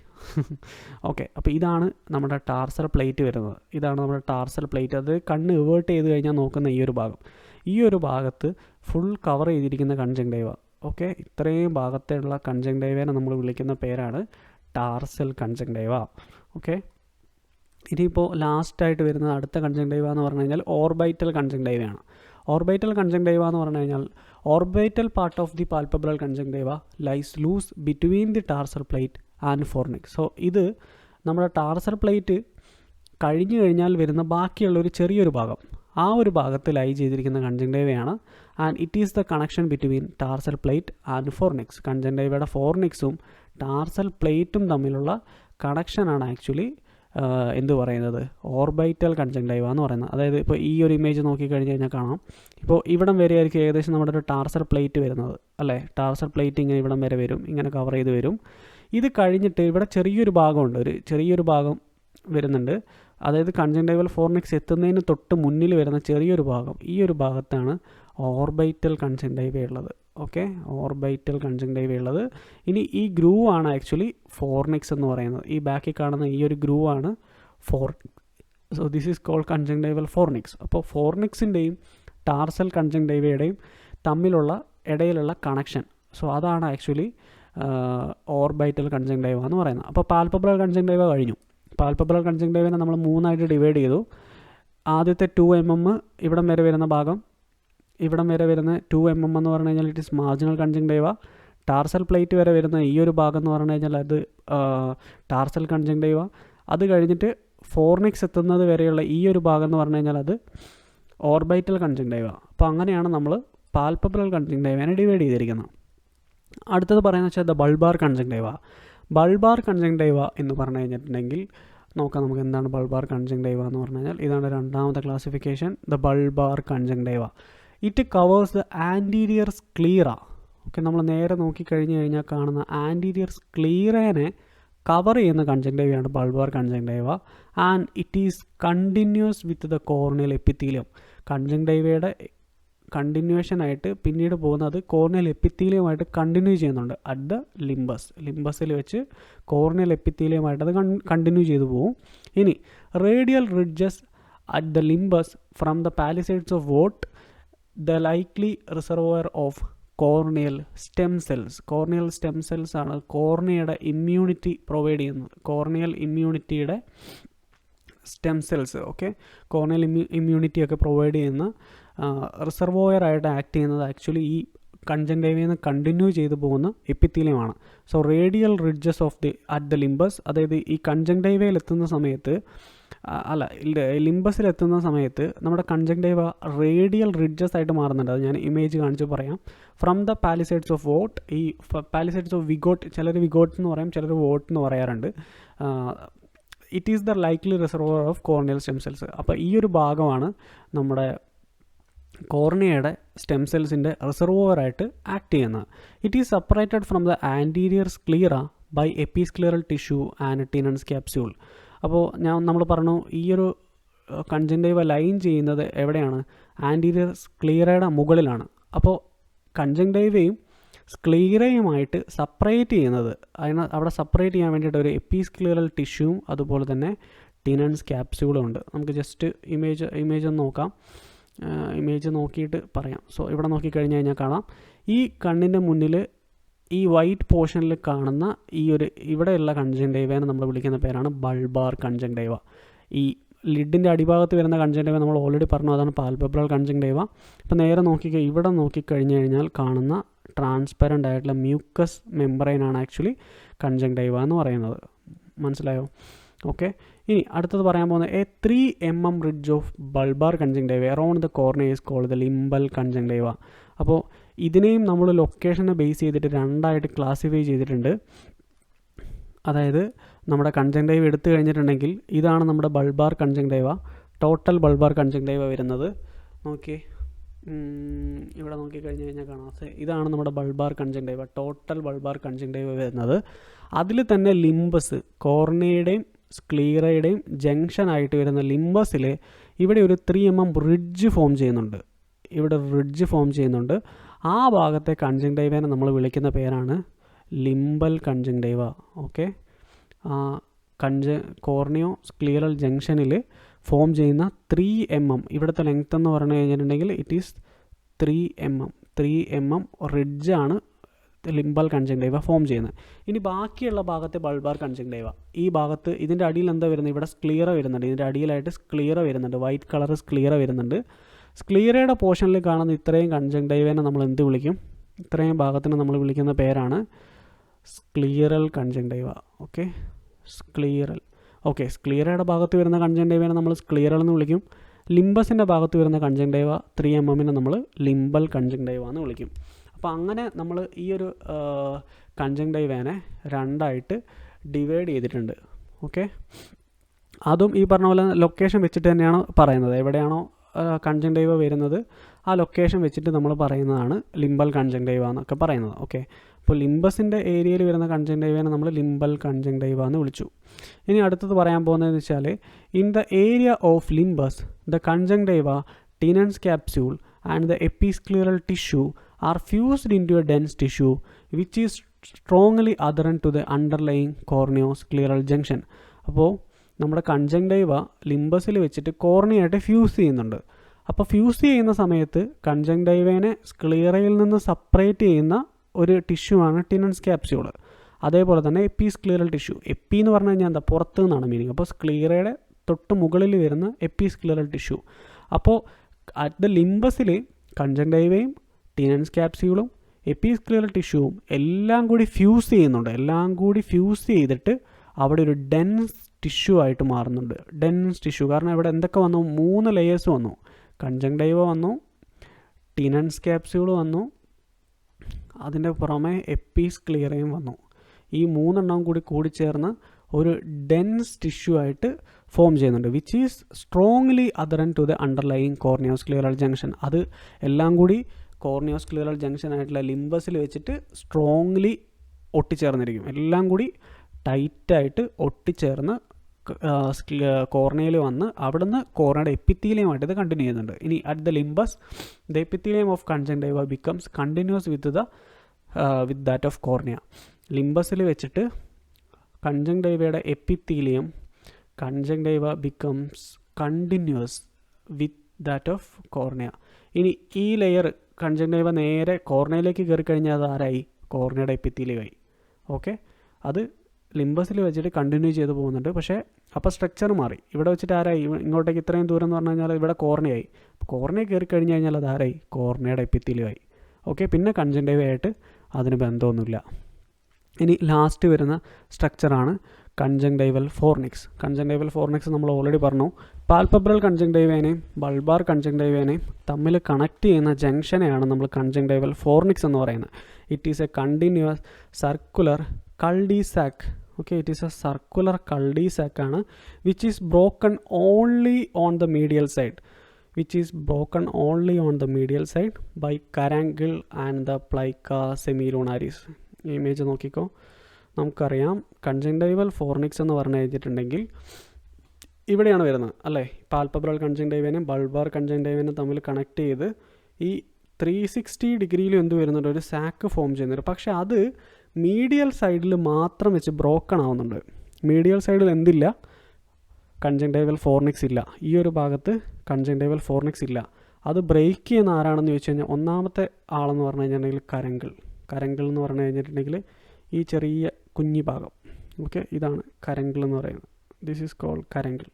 ഓക്കെ, അപ്പോൾ ഇതാണ് നമ്മുടെ ടാർസൽ പ്ലേറ്റ് വരുന്നത്. ഇതാണ് നമ്മുടെ ടാർസൽ പ്ലേറ്റ്. അത് കണ്ണ് ഇവേർട്ട് ചെയ്ത് കഴിഞ്ഞാൽ നോക്കുന്ന ഈ ഒരു ഭാഗം, ഈ ഒരു ഭാഗത്ത് ഫുൾ കവർ ചെയ്തിരിക്കുന്ന കൺജങ്ക്ടൈവ. ഓക്കെ, ഇത്രയും ഭാഗത്തുള്ള കൺജങ്ക്ടൈവേനെ നമ്മൾ വിളിക്കുന്ന പേരാണ് ടാർസൽ കൺജങ്ക്ടൈവ. ഓക്കെ, ഇനിയിപ്പോൾ ലാസ്റ്റായിട്ട് വരുന്നത് അടുത്ത കൺജങ്ക്ടൈവ എന്ന് പറഞ്ഞു കഴിഞ്ഞാൽ ഓർബൈറ്റൽ കൺജങ്ക്ടൈവയാണ്. ഓർബൈറ്റൽ കൺജങ്ക്ടൈവ എന്ന് പറഞ്ഞു കഴിഞ്ഞാൽ orbital part of the palpebral conjunctiva lies loose between the tarsal plate and fornix. So ഇത് നമ്മുടെ ടാർസൽ പ്ലേറ്റ് കഴിഞ്ഞു കഴിഞ്ഞാൽ വരുന്ന ബാക്കിയുള്ള ഒരു ചെറിയൊരു ഭാഗം, ആ ഒരു ഭാഗത്ത് ലൈ ചെയ്തിരിക്കുന്ന കൺജങ്ക്ടൈവയാണ്. And it is the connection between tarsal plate and fornix. കൺജങ്ക്ടൈവയുടെ ഫോർനിക്സും ടാർസൽ പ്ലേറ്റും തമ്മിലുള്ള കണക്ഷനാണ് ആക്ച്വലി എന്ത് പറയുന്നത്, ഓർബൈറ്റൽ കൺജങ്ക്ടൈവ എന്ന് പറയുന്നത്. അതായത് ഇപ്പോൾ ഈ ഒരു ഇമേജ് നോക്കിക്കഴിഞ്ഞ് കഴിഞ്ഞാൽ കാണാം, ഇപ്പോൾ ഇവിടം വരെ ആയിരിക്കും ഏകദേശം നമ്മുടെ ഒരു ടാർസൽ പ്ലേറ്റ് വരുന്നത് അല്ലേ. ടാർസൽ പ്ലേറ്റ് ഇങ്ങനെ ഇവിടം വരെ വരും, ഇങ്ങനെ കവർ ചെയ്ത് വരും. ഇത് കഴിഞ്ഞിട്ട് ഇവിടെ ചെറിയൊരു ഭാഗമുണ്ട്, ഒരു ചെറിയൊരു ഭാഗം വരുന്നുണ്ട്. അതായത് കൺജങ്ക്ടൈവൽ ഫോർനിക്സ് എത്തുന്നതിന് തൊട്ട് മുന്നിൽ വരുന്ന ചെറിയൊരു ഭാഗം, ഈ ഒരു ഭാഗത്താണ് ഓർബൈറ്റൽ കൺജങ്ക്ടൈവ ഉള്ളത്. ഓക്കെ, ഓർബൈറ്റൽ കൺജങ്ക്ടൈവ ഉള്ളത്. ഇനി ഈ ഗ്രൂവ് ആണ് ആക്ച്വലി ഫോർനിക്സ് എന്ന് പറയുന്നത്. ഈ ബാക്കിൽ കാണുന്ന ഈ ഒരു ഗ്രൂവ് ആണ് സോ ദിസ് ഈസ് കോൾഡ് കൺജങ്ക്ടൈവൽ ഫോർനിക്സ്. അപ്പോൾ ഫോർനിക്സിൻ്റെയും ടാർസൽ കൺജങ്ക്ടൈവയുടെയും തമ്മിലുള്ള ഇടയിലുള്ള കണക്ഷൻ, സോ അതാണ് ആക്ച്വലി ഓർബൈറ്റൽ കൺജങ്ക്ടൈവ എന്ന് പറയുന്നത്. അപ്പോൾ പാൽപ്പബ്രൽ കൺജങ്ക്ടൈവ കഴിഞ്ഞു. പാൽപ്പബ്രൽ കൺജങ്ക്ടൈവനെ നമ്മൾ 3ആയിട്ട് ഡിവൈഡ് ചെയ്തു. ആദ്യത്തെ 2 mm ഇവിടം വരെ വരുന്ന ഭാഗം, ഇവിടം വരെ വരുന്ന 2 mm എന്ന് പറഞ്ഞു കഴിഞ്ഞാൽ it is marginal conjunctiva. Tarsal plate വരെ വരുന്ന ഈ ഒരു ഭാഗം എന്ന് പറഞ്ഞു കഴിഞ്ഞാൽ അത് ടാർസൽ കൺജങ്ക്ടൈവ. അത് കഴിഞ്ഞിട്ട് ഫോർനിക്സ് എത്തുന്നത് വരെയുള്ള ഈ ഒരു ഭാഗം എന്ന് പറഞ്ഞു കഴിഞ്ഞാൽ അത് ഓർബൈറ്റൽ കൺജങ്ക്ടൈവ. അപ്പോൾ അങ്ങനെയാണ് നമ്മൾ പാൽപ്പബ്രൽ കൺജങ്ക്ടൈവനെ ഡിവൈഡ് ചെയ്തിരിക്കുന്നത്. അടുത്തത് പറയുന്നത് വെച്ചാൽ the bulbar conjunctiva. Bulbar conjunctiva എന്ന് പറഞ്ഞു കഴിഞ്ഞിട്ടുണ്ടെങ്കിൽ നോക്കാം നമുക്ക് എന്താണ് ബൾബാർ കൺജങ്ക്ടൈവ എന്ന് പറഞ്ഞു കഴിഞ്ഞാൽ. ഇതാണ് രണ്ടാമത്തെ classification, the bulbar conjunctiva. It covers the anterior sclera. Okay, നമ്മൾ നേരെ നോക്കിക്കഴിഞ്ഞ് കഴിഞ്ഞാൽ കാണുന്ന ആൻറ്റീരിയർ സ്ക്ലീറേനെ കവർ ചെയ്യുന്ന കൺജങ്ക്ടൈവയാണ് bulbar conjunctiva. And it is continuous with the corneal epithelium. കൺജങ്ക്ടൈവയുടെ കണ്ടിന്യൂഷൻ ആയിട്ട് പിന്നീട് പോകുന്നത് കോർണിയൽ എപ്പിത്തീലിയമായിട്ട് കണ്ടിന്യൂ ചെയ്യുന്നുണ്ട് അറ്റ് ദ ലിംബസിൽ വെച്ച് കോർണിയൽ എപ്പിത്തീലിയമായിട്ട് അത് കണ്ടിന്യൂ ചെയ്തു പോകും. ഇനി radial ridges at the limbus from the palisades of Vogt the likely reservoir of corneal stem cells. Corneal stem cells ആണ് കോർണിയയുടെ ഇമ്മ്യൂണിറ്റി പ്രൊവൈഡ് ചെയ്യുന്നത്. കോർണിയൽ ഇമ്മ്യൂണിറ്റിയുടെ സ്റ്റെം സെൽസ്, ഓക്കെ, കോർണിയൽ ഇമ്മ്യൂണിറ്റിയൊക്കെ പ്രൊവൈഡ് ചെയ്യുന്ന റിസർവോയറായിട്ട് ആക്ട് ചെയ്യുന്നത് ആക്ച്വലി ഈ കൺജങ്ക്ടൈവയിൽ നിന്ന് കണ്ടിന്യൂ ചെയ്തു പോകുന്ന എപ്പിത്തീലിയമാണ്. So radial ridges of the at the limbus, അതായത് ഈ കൺജങ്ക്ടൈവയിൽ എത്തുന്ന സമയത്ത് ലിംബസിലെത്തുന്ന സമയത്ത് നമ്മുടെ കൺജങ്ക്ടൈവ റേഡിയൽ റിഡ്ജസ് ആയിട്ട് മാറുന്നുണ്ട്. അത് ഞാൻ ഇമേജ് കാണിച്ച് പറയാം. From the palisades of vote, ഈ പാലിസൈഡ്സ് ഓഫ് വിഗോട്ട്, ചിലർ വിഗോട്ട് എന്ന് പറയും, ചിലർ വോട്ട് എന്ന് പറയാറുണ്ട്. It is the likely reservoir of corneal stem cells. അപ്പോൾ ഈ ഒരു ഭാഗമാണ് നമ്മുടെ കോർണിയയുടെ സ്റ്റെം സെൽസിൻ്റെ റിസർവോയറായിട്ട് ആക്ട് ചെയ്യുന്നത്. It is separated from the anterior sclera by episcleral tissue and Tenon's capsule. അപ്പോൾ നമ്മൾ പറഞ്ഞു ഈ ഒരു കൺജങ്ക്ടൈവ ലൈൻ ചെയ്യുന്നത് എവിടെയാണ്? ആൻറ്റീരിയർ സ്ക്ലീറയുടെ മുകളിലാണ്. അപ്പോൾ കൺജങ്ക്ടൈവയും സ്ക്ലീറയുമായിട്ട് സെപ്പറേറ്റ് ചെയ്യുന്നത്, അവിടെ സെപ്പറേറ്റ് ചെയ്യാൻ വേണ്ടിയിട്ട് ഒരു എപ്പിസ്ക്ലീറൽ ടിഷ്യൂവും അതുപോലെ തന്നെ ടിനൻസ് ക്യാപ്സ്യൂളും ഉണ്ട്. നമുക്ക് ജസ്റ്റ് ഇമേജ് ഒന്ന് നോക്കാം. ഇമേജ് നോക്കിയിട്ട് പറയാം. സോ ഇവിടെ നോക്കിക്കഴിഞ്ഞ് കഴിഞ്ഞാൽ കാണാം, ഈ കണ്ണിൻ്റെ മുന്നിൽ ഈ വൈറ്റ് പോർഷനിൽ കാണുന്ന ഈ ഒരു ഇവിടെയുള്ള കൺജങ്ക്ടൈവനെ നമ്മൾ വിളിക്കുന്ന പേരാണ് ബൾബാർ കൺജങ്ക്ടൈവ. ഈ ലിഡിൻ്റെ അടിഭാഗത്ത് വരുന്ന കൺജങ്ക്ടൈവ നമ്മൾ ഓൾറെഡി പറഞ്ഞു, അതാണ് പാൽപെബ്രൽ കൺജങ്ക്ടൈവ. അപ്പോൾ നേരെ ഇവിടെ നോക്കിക്കഴിഞ്ഞ് കഴിഞ്ഞാൽ കാണുന്ന ട്രാൻസ്പെറൻ്റ് ആയിട്ടുള്ള മ്യൂക്കസ് മെമ്പറൈനാണ് ആക്ച്വലി കൺജങ്ക്ടൈവ എന്ന് പറയുന്നത്. മനസ്സിലായോ? ഓക്കെ, ഇനി അടുത്തത് പറയാൻ പോകുന്നത് 3 mm ridge of bulbar conjunctiva around the cornea is called the limbal conjunctiva. അപ്പോൾ ഇതിനെയും നമ്മൾ ലൊക്കേഷനെ ബേസ് ചെയ്തിട്ട് രണ്ടായിട്ട് ക്ലാസിഫൈ ചെയ്തിട്ടുണ്ട്. അതായത് നമ്മുടെ കൺജങ്ക്ടൈവ എടുത്തു കഴിഞ്ഞിട്ടുണ്ടെങ്കിൽ ഇതാണ് നമ്മുടെ bulbar conjunctiva, total bulbar conjunctiva വരുന്നത്. നോക്കിയേ, ഇവിടെ നോക്കിക്കഴിഞ്ഞ് കഴിഞ്ഞാൽ കാണാം, ഇതാണ് നമ്മുടെ bulbar conjunctiva, total bulbar conjunctiva വരുന്നത്. അതിൽ തന്നെ ലിംബസ്, കോർണിയയുടെയും സ്ക്ലീറയുടെയും ജംഗ്ഷൻ ആയിട്ട് വരുന്ന ലിംബസിൽ ഇവിടെ ഒരു 3 mm റിഡ്ജ് ഫോം ചെയ്യുന്നുണ്ട്. ഇവിടെ റിഡ്ജ് ഫോം ചെയ്യുന്നുണ്ട്. ആ ഭാഗത്തെ കൺജങ്ക്ടൈവേനെ നമ്മൾ വിളിക്കുന്ന പേരാണ് ലിംബൽ കൺജങ്ക്ടൈവ. ഓക്കെ, കോർണിയോ സ്ക്ലിയറൽ ജംഗ്ഷനിൽ ഫോം ചെയ്യുന്ന 3 mm, ഇവിടുത്തെ ലെങ്ത് എന്ന് പറഞ്ഞു കഴിഞ്ഞിട്ടുണ്ടെങ്കിൽ ഇറ്റ് ഈസ് 3 mm റിഡ്ജാണ് ലിംബൽ കൺജങ്ക്ടൈവ ഫോം ചെയ്യുന്നത്. ഇനി ബാക്കിയുള്ള ഭാഗത്തെ ബൾബാർ കൺജങ്ക്ടൈവ, ഈ ഭാഗത്ത് ഇതിൻ്റെ അടിയിൽ എന്താ വരുന്നത്, ഇവിടെ സ്ക്ലിയറ വരുന്നുണ്ട്. ഇതിൻ്റെ അടിയിലായിട്ട് സ്ക്ലിയറ വരുന്നുണ്ട്, വൈറ്റ് കളർ സ്ക്ലിയറ വരുന്നുണ്ട്. സ്ക്ലിയറയുടെ പോർഷനിൽ കാണുന്ന ഇത്രയും കൺജങ്ക്ടൈവേനെ നമ്മൾ എന്ത് വിളിക്കും, ഇത്രയും ഭാഗത്തിന് നമ്മൾ വിളിക്കുന്ന പേരാണ് സ്ക്ലിയറൽ കൺജങ്ക്ടൈവ. ഓക്കെ, സ്ക്ലിയറൽ. ഓക്കെ, സ്ക്ലിയറയുടെ ഭാഗത്ത് വരുന്ന കൺജങ്ക്ടൈവേനെ നമ്മൾ സ്ക്ലിയറൽ എന്ന് വിളിക്കും. ലിംബസിൻ്റെ ഭാഗത്ത് വരുന്ന കൺജങ്ക്ടൈവ 3 mm നമ്മൾ ലിംബൽ കൺജങ്ക്ടൈവ എന്ന് വിളിക്കും. അപ്പോൾ അങ്ങനെ നമ്മൾ ഈ ഒരു കൺജങ്ക്ടൈവേനെ രണ്ടായിട്ട് ഡിവൈഡ് ചെയ്തിട്ടുണ്ട്. ഓക്കെ, അതും ഈ പറഞ്ഞ പോലെ ലൊക്കേഷൻ വെച്ചിട്ട് തന്നെയാണ് പറയുന്നത്. എവിടെയാണോ കൺജങ്ക്ടൈവ വരുന്നത് ആ ലൊക്കേഷൻ വെച്ചിട്ട് നമ്മൾ പറയുന്നതാണ് ലിംബൽ കൺജങ്ക്ടൈവ എന്നൊക്കെ പറയുന്നത്. ഓക്കെ, അപ്പോൾ ലിംബസിൻ്റെ ഏരിയയിൽ വരുന്ന കൺജങ്ക്ടൈവേനെ നമ്മൾ ലിംബൽ കൺജങ്ക്ടൈവ എന്ന് വിളിച്ചു. ഇനി അടുത്തത് പറയാൻ പോകുന്നതെന്ന് വെച്ചാൽ, in the area of limbus the conjunctiva, Tenon's capsule and the episcleral tissue are fused into a dense tissue which is strongly adherent to the underlying corneoscleral junction. അപ്പോൾ നമ്മുടെ കൺജങ്ക്ടൈവ ലിംബസിൽ വെച്ചിട്ട് കോർണിയായിട്ട് ഫ്യൂസ് ചെയ്യുന്നുണ്ട്. അപ്പോൾ ഫ്യൂസ് ചെയ്യുന്ന സമയത്ത് കൺജങ്ക്ടൈവേനെ സ്ക്ലിയറയിൽ നിന്ന് separate ചെയ്യുന്ന ഒരു ടിഷ്യൂ ആണ് ടിനൻസ് ക്യാപ്സ്യൂൾ. അതേപോലെ തന്നെ എപ്പിസ്ക്ലിയറൽ ടിഷ്യൂ, എപ്പി എന്ന് പറഞ്ഞു കഴിഞ്ഞാൽ എന്താ, പുറത്ത് നിന്നാണ് മീനിങ്. അപ്പോൾ സ്ക്ലിയറയുടെ തൊട്ട് മുകളിൽ വരുന്ന എപ്പിസ്ക്ലിയറൽ ടിഷ്യൂ. അപ്പോൾ അറ്റ് ദ ലിംബസിൽ കൺജങ്ക്ടൈവയും ടിനൻസ് ക്യാപ്സ്യൂളും എപ്പിസ്ക്ലിയറൽ ടിഷ്യൂവും എല്ലാം കൂടി ഫ്യൂസ് ചെയ്യുന്നുണ്ട്. എല്ലാം കൂടി ഫ്യൂസ് ചെയ്തിട്ട് അവിടെ ഒരു ഡെൻസ് ടിഷ്യൂ ആയിട്ട് മാറുന്നുണ്ട്. ഡെൻസ് ടിഷ്യൂ കാരണം ഇവിടെ എന്തൊക്കെ വന്നു, 3 ലെയേഴ്സ് വന്നു. കൺജങ്ക്ടൈവ വന്നു, ടിനൻസ് ക്യാപ്സ്യൂൾ വന്നു, അതിൻ്റെ പുറമെ എപ്പിസ്ക്ലിയറയും വന്നു. ഈ 3 എണ്ണവും കൂടി ചേർന്ന് ഒരു ഡെൻസ് ടിഷ്യൂ ആയിട്ട് ഫോം ചെയ്യുന്നുണ്ട്. Which is strongly adherent to the underlying corneoscleral junction. അത് എല്ലാം കൂടി കോർണിയോസ്ക്ലിയറൽ ജംഗ്ഷൻ ആയിട്ടുള്ള ലിംബസിൽ വെച്ചിട്ട് സ്ട്രോങ്ലി ഒട്ടിച്ചേർന്നിരിക്കും. എല്ലാം കൂടി ടൈറ്റായിട്ട് ഒട്ടിച്ചേർന്ന് കോർണിയയിൽ വന്ന് അവിടുന്ന് കോർണിയയുടെ എപ്പിത്തീലിയമായിട്ട് ഇത് കണ്ടിന്യൂ ചെയ്യുന്നുണ്ട്. ഇനി at the limbus the epithelium of conjunctiva becomes continuous with that of cornea. ലിംബസിൽ വെച്ചിട്ട് കൺജങ്ക്ടൈവയുടെ epithelium, conjunctiva becomes continuous with that of cornea. ഇനി ഈ ലെയർ കൺജങ്ക്ടൈവ നേരെ കോർണിയയിലേക്ക് കയറി കഴിഞ്ഞാൽ അത് ആരായി, കോർണിയയുടെ എപ്പിത്തീലിയമായി. ഓക്കെ, അത് ലിംബസിൽ വെച്ചിട്ട് കണ്ടിന്യൂ ചെയ്ത് പോകുന്നുണ്ട്. പക്ഷേ അപ്പോൾ സ്ട്രക്ചർ മാറി. ഇവിടെ വെച്ചിട്ട് ആരായി, ഇങ്ങോട്ടേക്ക് ഇത്രയും ദൂരം എന്ന് പറഞ്ഞു കഴിഞ്ഞാൽ ഇവിടെ കോർണിയായി. കോർണിയ കയറി കഴിഞ്ഞ് കഴിഞ്ഞാൽ അത് ആരായി, കോർണിയയുടെ എപ്പിത്തീലിയമായി. ഓക്കെ, പിന്നെ കൺജങ്ക്ടൈവയായിട്ട് അതിന് ബന്ധമൊന്നുമില്ല. ഇനി ലാസ്റ്റ് വരുന്ന സ്ട്രക്ചറാണ് കൺജങ്ക്ടൈവൽ ഫോർണിക്സ്. കൺജങ്ക്ടൈവൽ ഫോർണിക്സ് നമ്മൾ ഓൾറെഡി പറഞ്ഞു. പാൽപബ്രൽ കൺജങ്ക്ടൈവേനെയും ബൾബാർ കൺജങ്ക്ടൈവേനെയും തമ്മിൽ കണക്ട് ചെയ്യുന്ന ജംഗ്ഷനെയാണ് നമ്മൾ കൺജങ്ക്ടൈവൽ ഫോർണിക്സ് എന്ന് പറയുന്നത്. It is a continuous circular cul-de-sac. Okay, it is a circular cul-de-sac ആണ് which is broken only on the medial side. By caruncle and the plica semilunaris. ഈ ഇമേജ് നോക്കിക്കോ, നമുക്കറിയാം കൺജങ്ക്ടൈവൽ ഫോർണിക്സ് എന്ന് പറഞ്ഞു കഴിഞ്ഞിട്ടുണ്ടെങ്കിൽ ഇവിടെയാണ് വരുന്നത് അല്ലേ. പാൽപബ്രൽ കൺജങ്ക്ടൈവേനെയും ബൾബാർ കൺജങ്ക്ടൈവേനെയും തമ്മിൽ കണക്ട് ചെയ്ത് ഈ 360 ഡിഗ്രിയിലും എന്ത് വരുന്നുണ്ട്, ഒരു സാക്ക് ഫോം ചെയ്യുന്നുണ്ട്. പക്ഷേ അത് മീഡിയൽ സൈഡിൽ മാത്രം വെച്ച് ബ്രോക്കൺ ആവുന്നുണ്ട്. മീഡിയൽ സൈഡിൽ എന്തില്ല, കൺജങ്ക്ടൈവൽ ഫോർണിക്സ് ഇല്ല. ഈ ഒരു ഭാഗത്ത് കൺജങ്ക്ടൈവൽ ഫോർണിക്സ് ഇല്ല. അത് ബ്രേക്ക് ചെയ്യുന്ന ആരാണെന്ന് ചോദിച്ചു കഴിഞ്ഞാൽ ഒന്നാമത്തെ ആളെന്ന് പറഞ്ഞു കഴിഞ്ഞിട്ടുണ്ടെങ്കിൽ കരങ്കിൾ എന്ന് പറഞ്ഞു കഴിഞ്ഞിട്ടുണ്ടെങ്കിൽ ഈ ചെറിയ കുഞ്ഞി ഭാഗം. ഓക്കെ, ഇതാണ് കരങ്കിൾ എന്ന് പറയുന്നത്. This is called caruncle.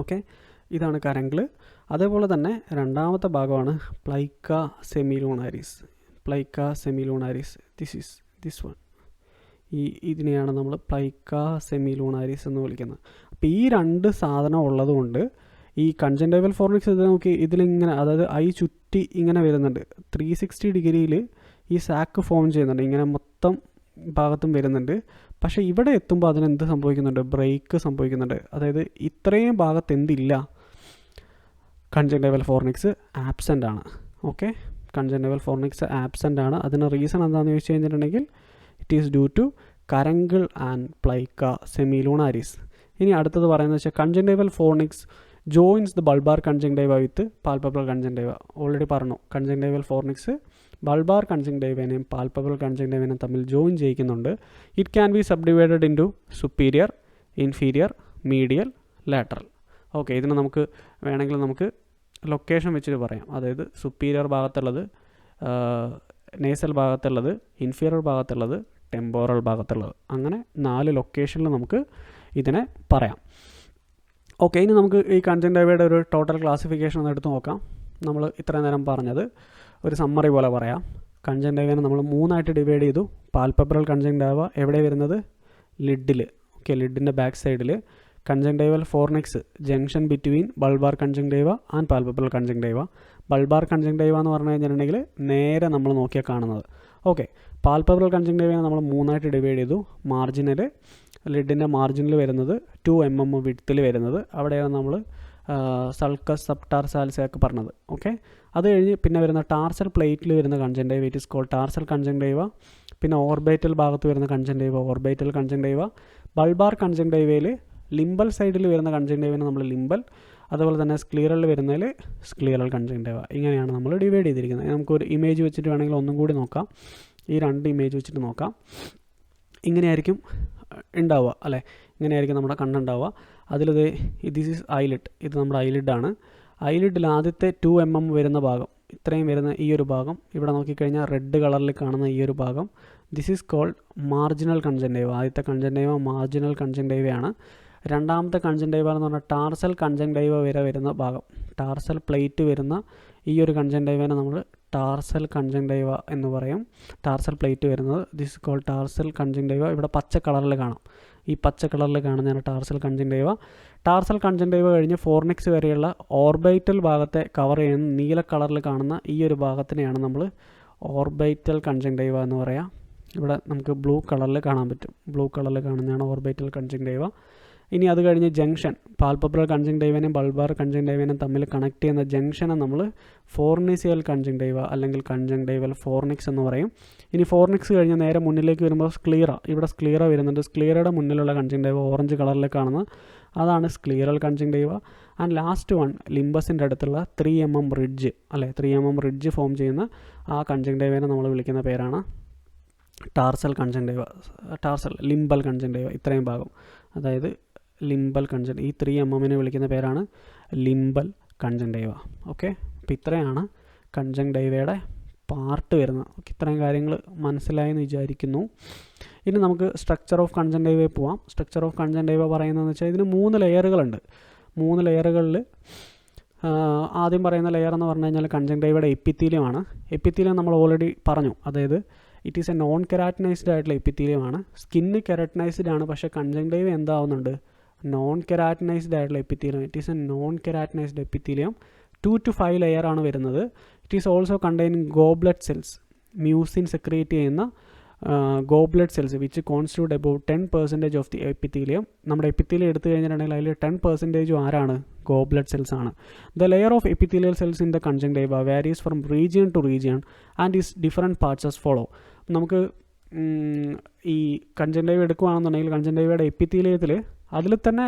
Okay, ഇതാണ് കരങ്കിൾ. അതേപോലെ തന്നെ രണ്ടാമത്തെ ഭാഗമാണ് പ്ലൈക്ക സെമിലൂണാരിസ്. This one. ഇതിനെയാണ് നമ്മൾ പ്ലൈക്ക സെമിലൂണാരിസ് എന്ന് വിളിക്കുന്നത്. അപ്പോൾ ഈ 2 സാധനം ഉള്ളതുകൊണ്ട് ഈ കൺജങ്ക്ടൈവൽ ഫോർണിക്സ് ഇത് നോക്കി ഇതിലിങ്ങനെ, അതായത് ഐ ചുറ്റി ഇങ്ങനെ വരുന്നുണ്ട്. 360 ഡിഗ്രിയിൽ ഈ സാക്ക് ഫോം ചെയ്യുന്നുണ്ട്, ഇങ്ങനെ മൊത്തം ഭാഗത്തും വരുന്നുണ്ട്. പക്ഷേ ഇവിടെ എത്തുമ്പോൾ അതിനെന്ത് സംഭവിക്കുന്നുണ്ട്, ബ്രേക്ക് സംഭവിക്കുന്നുണ്ട്. അതായത് ഇത്രയും ഭാഗത്ത് എന്തില്ല, കൺജങ്ക്ടൈവൽ ഫോർണിക്സ് ആബ്സെൻ്റ് ആണ്. ഓക്കെ, കൺജങ്ക്ടൈവൽ ഫോർണിക്സ് ആബ്സെൻ്റ് ആണ്. അതിന് റീസൺ എന്താണെന്ന് ചോദിച്ചു കഴിഞ്ഞിട്ടുണ്ടെങ്കിൽ it is due to caruncle and plica semilunaris. ഇനി അടുത്തത് പറയുന്നത് വെച്ചാൽ conjunctival fornix joins the bulbar conjunctiva with palpable conjunctiva. Already പറഞ്ഞു, കൺജങ്ക്ടൈവൽ ഫോർണിക്സ് ബൾബാർ കൺജങ്ക്ടൈവേനെയും പാൽപ്പബിൾ കൺജങ്ക്ടൈവേനെയും തമ്മിൽ ജോയിൻ ചെയ്യിക്കുന്നുണ്ട്. It can be subdivided into superior, inferior, medial, lateral. Okay, ഇതിന് നമുക്ക് വേണമെങ്കിൽ നമുക്ക് ലൊക്കേഷൻ വെച്ചിട്ട് പറയാം. അതായത് സുപ്പീരിയർ ഭാഗത്തുള്ളത്, നേസൽ ഭാഗത്തുള്ളത്, ഇൻഫീരിയർ ഭാഗത്തുള്ളത്, ടെമ്പോറൽ ഭാഗത്തുള്ളത്, അങ്ങനെ 4 ലൊക്കേഷനിൽ നമുക്ക് ഇതിനെ പറയാം. ഓക്കെ, ഇനി നമുക്ക് ഈ കൺജങ്ക്ടൈവയുടെ ഒരു ടോട്ടൽ ക്ലാസിഫിക്കേഷൻ ഒന്ന് എടുത്ത് നോക്കാം. നമ്മൾ ഇത്രയും നേരം പറഞ്ഞത് ഒരു സമ്മറി പോലെ പറയാം. കൺജങ്ക്ടൈവനെ നമ്മൾ 3ആയിട്ട് ഡിവൈഡ് ചെയ്തു. പാൽപ്പബ്രൽ കൺജങ്ക്ടൈവ എവിടെ വരുന്നത്? ലിഡിൽ. ഓക്കെ, ലിഡിൻ്റെ ബാക്ക് സൈഡിൽ. Conjunctival fornix junction between bulbar conjunctiva and palpebral conjunctiva. Bulbar conjunctiva എന്ന് പറഞ്ഞു കഴിഞ്ഞിട്ടുണ്ടെങ്കിൽ നേരെ നമ്മൾ നോക്കിയാൽ കാണുന്നത്. ഓക്കെ, പാൽപ്പബ്രൽ കൺജങ്ക്ടൈവനെ നമ്മൾ 3ആയിട്ട് ഡിവൈഡ് ചെയ്തു. മാർജിനൽ, ലിഡിൻ്റെ മാർജിനിൽ വരുന്നത് 2 mm വിഡ്ത്തിൽ വരുന്നത്, അവിടെയാണ് നമ്മൾ സൾക്കസ്, സബ്ടാർസാൽസ് ഒക്കെ പറഞ്ഞത്. ഓക്കെ, അത് കഴിഞ്ഞ് പിന്നെ വരുന്ന ടാർസൽ പ്ലേറ്റിൽ വരുന്ന conjunctiva it is called tarsal conjunctiva. പിന്നെ ഓർബൈറ്റൽ ഭാഗത്ത് വരുന്ന കൺജങ്ക്ടൈവ ഓർബൈറ്റൽ കൺജങ്ക്ടൈവ. ബൾബാർ കൺജങ്ക്ടൈവയിൽ ലിംബൽ സൈഡിൽ വരുന്ന കൺജങ്ക്ടൈവനെ നമ്മൾ ലിംബൽ, അതുപോലെ തന്നെ സ്ക്ലീറൽ വരുന്നതിൽ സ്ക്ലീറൽ കൺജങ്ക്ടൈവ. ഇങ്ങനെയാണ് നമ്മൾ ഡിവൈഡ് ചെയ്തിരിക്കുന്നത്. നമുക്കൊരു ഇമേജ് വെച്ചിട്ട് വേണമെങ്കിൽ ഒന്നും കൂടി നോക്കാം. ഈ 2 ഇമേജ് വെച്ചിട്ട് നോക്കാം. ഇങ്ങനെയായിരിക്കും ഉണ്ടാവുക അല്ലേ, ഇങ്ങനെയായിരിക്കും നമ്മുടെ കണ്ണുണ്ടാവുക. അതിലിത് ദിസ് ഈസ് ഐലിഡ്, ഇത് നമ്മുടെ ഐലിഡാണ്. ഐലിഡിൽ ആദ്യത്തെ 2 mm വരുന്ന ഭാഗം, ഇത്രയും വരുന്ന ഈ ഒരു ഭാഗം, ഇവിടെ നോക്കിക്കഴിഞ്ഞാൽ റെഡ് കളറിൽ കാണുന്ന ഈ ഒരു ഭാഗം, this is called marginal conjunctiva. ആദ്യത്തെ കൺജങ്ക്ടൈവ മാർജിനൽ കൺജങ്ക്ടൈവയാണ്. രണ്ടാമത്തെ കൺജങ്ക്ടൈവ എന്ന് പറഞ്ഞാൽ ടാർസൽ കൺജങ്ക്ടൈവ വരെ വരുന്ന ഭാഗം, ടാർസൽ പ്ലേറ്റ് വരുന്ന ഈ ഒരു കൺജങ്ക്ടൈവനെ നമ്മൾ ടാർസൽ കൺജങ്ക്ടൈവ എന്ന് പറയും. ടാർസൽ പ്ലേറ്റ് വരുന്നത് this is called tarsal conjunctiva. ഇവിടെ പച്ച കളറിൽ കാണാം, ഈ പച്ച കളറിൽ കാണുന്നതാണ് ടാർസൽ കൺജങ്ക്ടൈവ. ടാർസൽ കൺജങ്ക്ടൈവ കഴിഞ്ഞ് ഫോർണിക്സ് വരെയുള്ള ഓർബൈറ്റൽ ഭാഗത്തെ കവർ ചെയ്യുന്ന നീല കളറിൽ കാണുന്ന ഈ ഒരു ഭാഗത്തിനെയാണ് നമ്മൾ ഓർബൈറ്റൽ കൺജങ്ക്ടൈവ എന്ന് പറയാം. ഇവിടെ നമുക്ക് ബ്ലൂ കളറിൽ കാണാൻ പറ്റും, ബ്ലൂ കളറിൽ കാണുന്നതാണ് ഓർബൈറ്റൽ കൺജങ്ക്ടൈവ. ഇനി അത് കഴിഞ്ഞ് ജംഗ്ഷൻ, പാൽപ്പബ്രൽ കൺജങ്ക്ടൈവനെയും ബൾബാർ കൺജങ്ക്ടൈവനെയും തമ്മിൽ കണക്ട് ചെയ്യുന്ന ജംഗ്ഷനെ നമ്മൾ ഫോർണിസിയൽ കൺജങ്ക്ടൈവ അല്ലെങ്കിൽ കൺജങ്ക്ടൈവൽ ഫോർണിക്സ് എന്ന് പറയും. ഇനി ഫോർണിക്സ് കഴിഞ്ഞ് നേരെ മുന്നിലേക്ക് വരുമ്പോൾ സ്ക്ലീറ, ഇവിടെ സ്ക്ലീറ വരുന്നുണ്ട്. സ്ക്ലീറയുടെ മുന്നിലുള്ള കൺജങ്ക്ടൈവ ഓറഞ്ച് കളറിൽ കാണുന്നത് അതാണ് scleral conjunctiva. And last one ലിംബസിൻ്റെ അടുത്തുള്ള 3 mm റിഡ്ജ് അല്ലേ, 3 mm റിഡ്ജ് ഫോം ചെയ്യുന്ന ആ കൺജങ്ക്ടൈവനെ നമ്മൾ വിളിക്കുന്ന പേരാണ് ടാർസൽ കൺജങ്ക്ടൈവ, ടാർസൽ ലിംബൽ കൺജങ്ക്ടൈവ. ഇത്രയും ഭാഗം അതായത് ലിംബൽ കൺജങ്ക്ടൈവ, ഈ 3 mm വിളിക്കുന്ന പേരാണ് ലിംബൽ കൺജങ്ക്ടൈവ. ഓക്കെ, അപ്പോൾ ഇത്രയാണ് കൺജങ്ക്ടൈവയുടെ പാർട്ട് വരുന്നത്. ഓക്കെ, ഇത്രയും കാര്യങ്ങൾ മനസ്സിലായെന്ന് വിചാരിക്കുന്നു. ഇനി നമുക്ക് സ്ട്രക്ചർ ഓഫ് കൺജങ്ക്ടൈവയിൽ പോവാം. സ്ട്രക്ചർ ഓഫ് കൺജങ്ക്ടൈവ പറയുന്നതെന്ന് വെച്ചാൽ ഇതിന് 3 ലെയറുകളുണ്ട്. 3 ലെയറുകളിൽ ആദ്യം പറയുന്ന ലെയർ എന്ന് പറഞ്ഞു കഴിഞ്ഞാൽ കൺജങ്ക്ടൈവയുടെ എപ്പിത്തീലിയമാണ്. എപ്പിത്തീലിയം നമ്മൾ ഓൾറെഡി പറഞ്ഞു, അതായത് it is a non keratinized ആയിട്ടുള്ള എപ്പിത്തീലിയമാണ്. സ്കിന്ന് കെരാറ്റിനൈസ്ഡ് ആണ്, പക്ഷേ കൺജങ്ക്ടൈവ എന്താവുന്നുണ്ട്? നോൺ കെരാറ്റിനൈസ്ഡ് ആയിട്ടുള്ള epithelium. It is a non keratinized epithelium. 2 to 5 layer ആണ് വരുന്നത്. It is also containing goblet cells, mucin secrete ചെയ്യുന്ന goblet cells which constitute about 10% of the epithelium. നമ്മുടെ എപ്പിത്തീലിയം എടുത്തു കഴിഞ്ഞിട്ടുണ്ടെങ്കിൽ അതിൽ 10% ആരാണ്? ഗോബ്ലെറ്റ് സെൽസ് ആണ്. The layer of epithelial cells in the conjunctiva varies from region to region and is different parts as follow. നമുക്ക് ഈ conjunctiva എടുക്കുകയാണെന്നുണ്ടെങ്കിൽ കൺജങ്ക്ടൈവയുടെ എപ്പിത്തീലിയത്തിൽ അതിൽ തന്നെ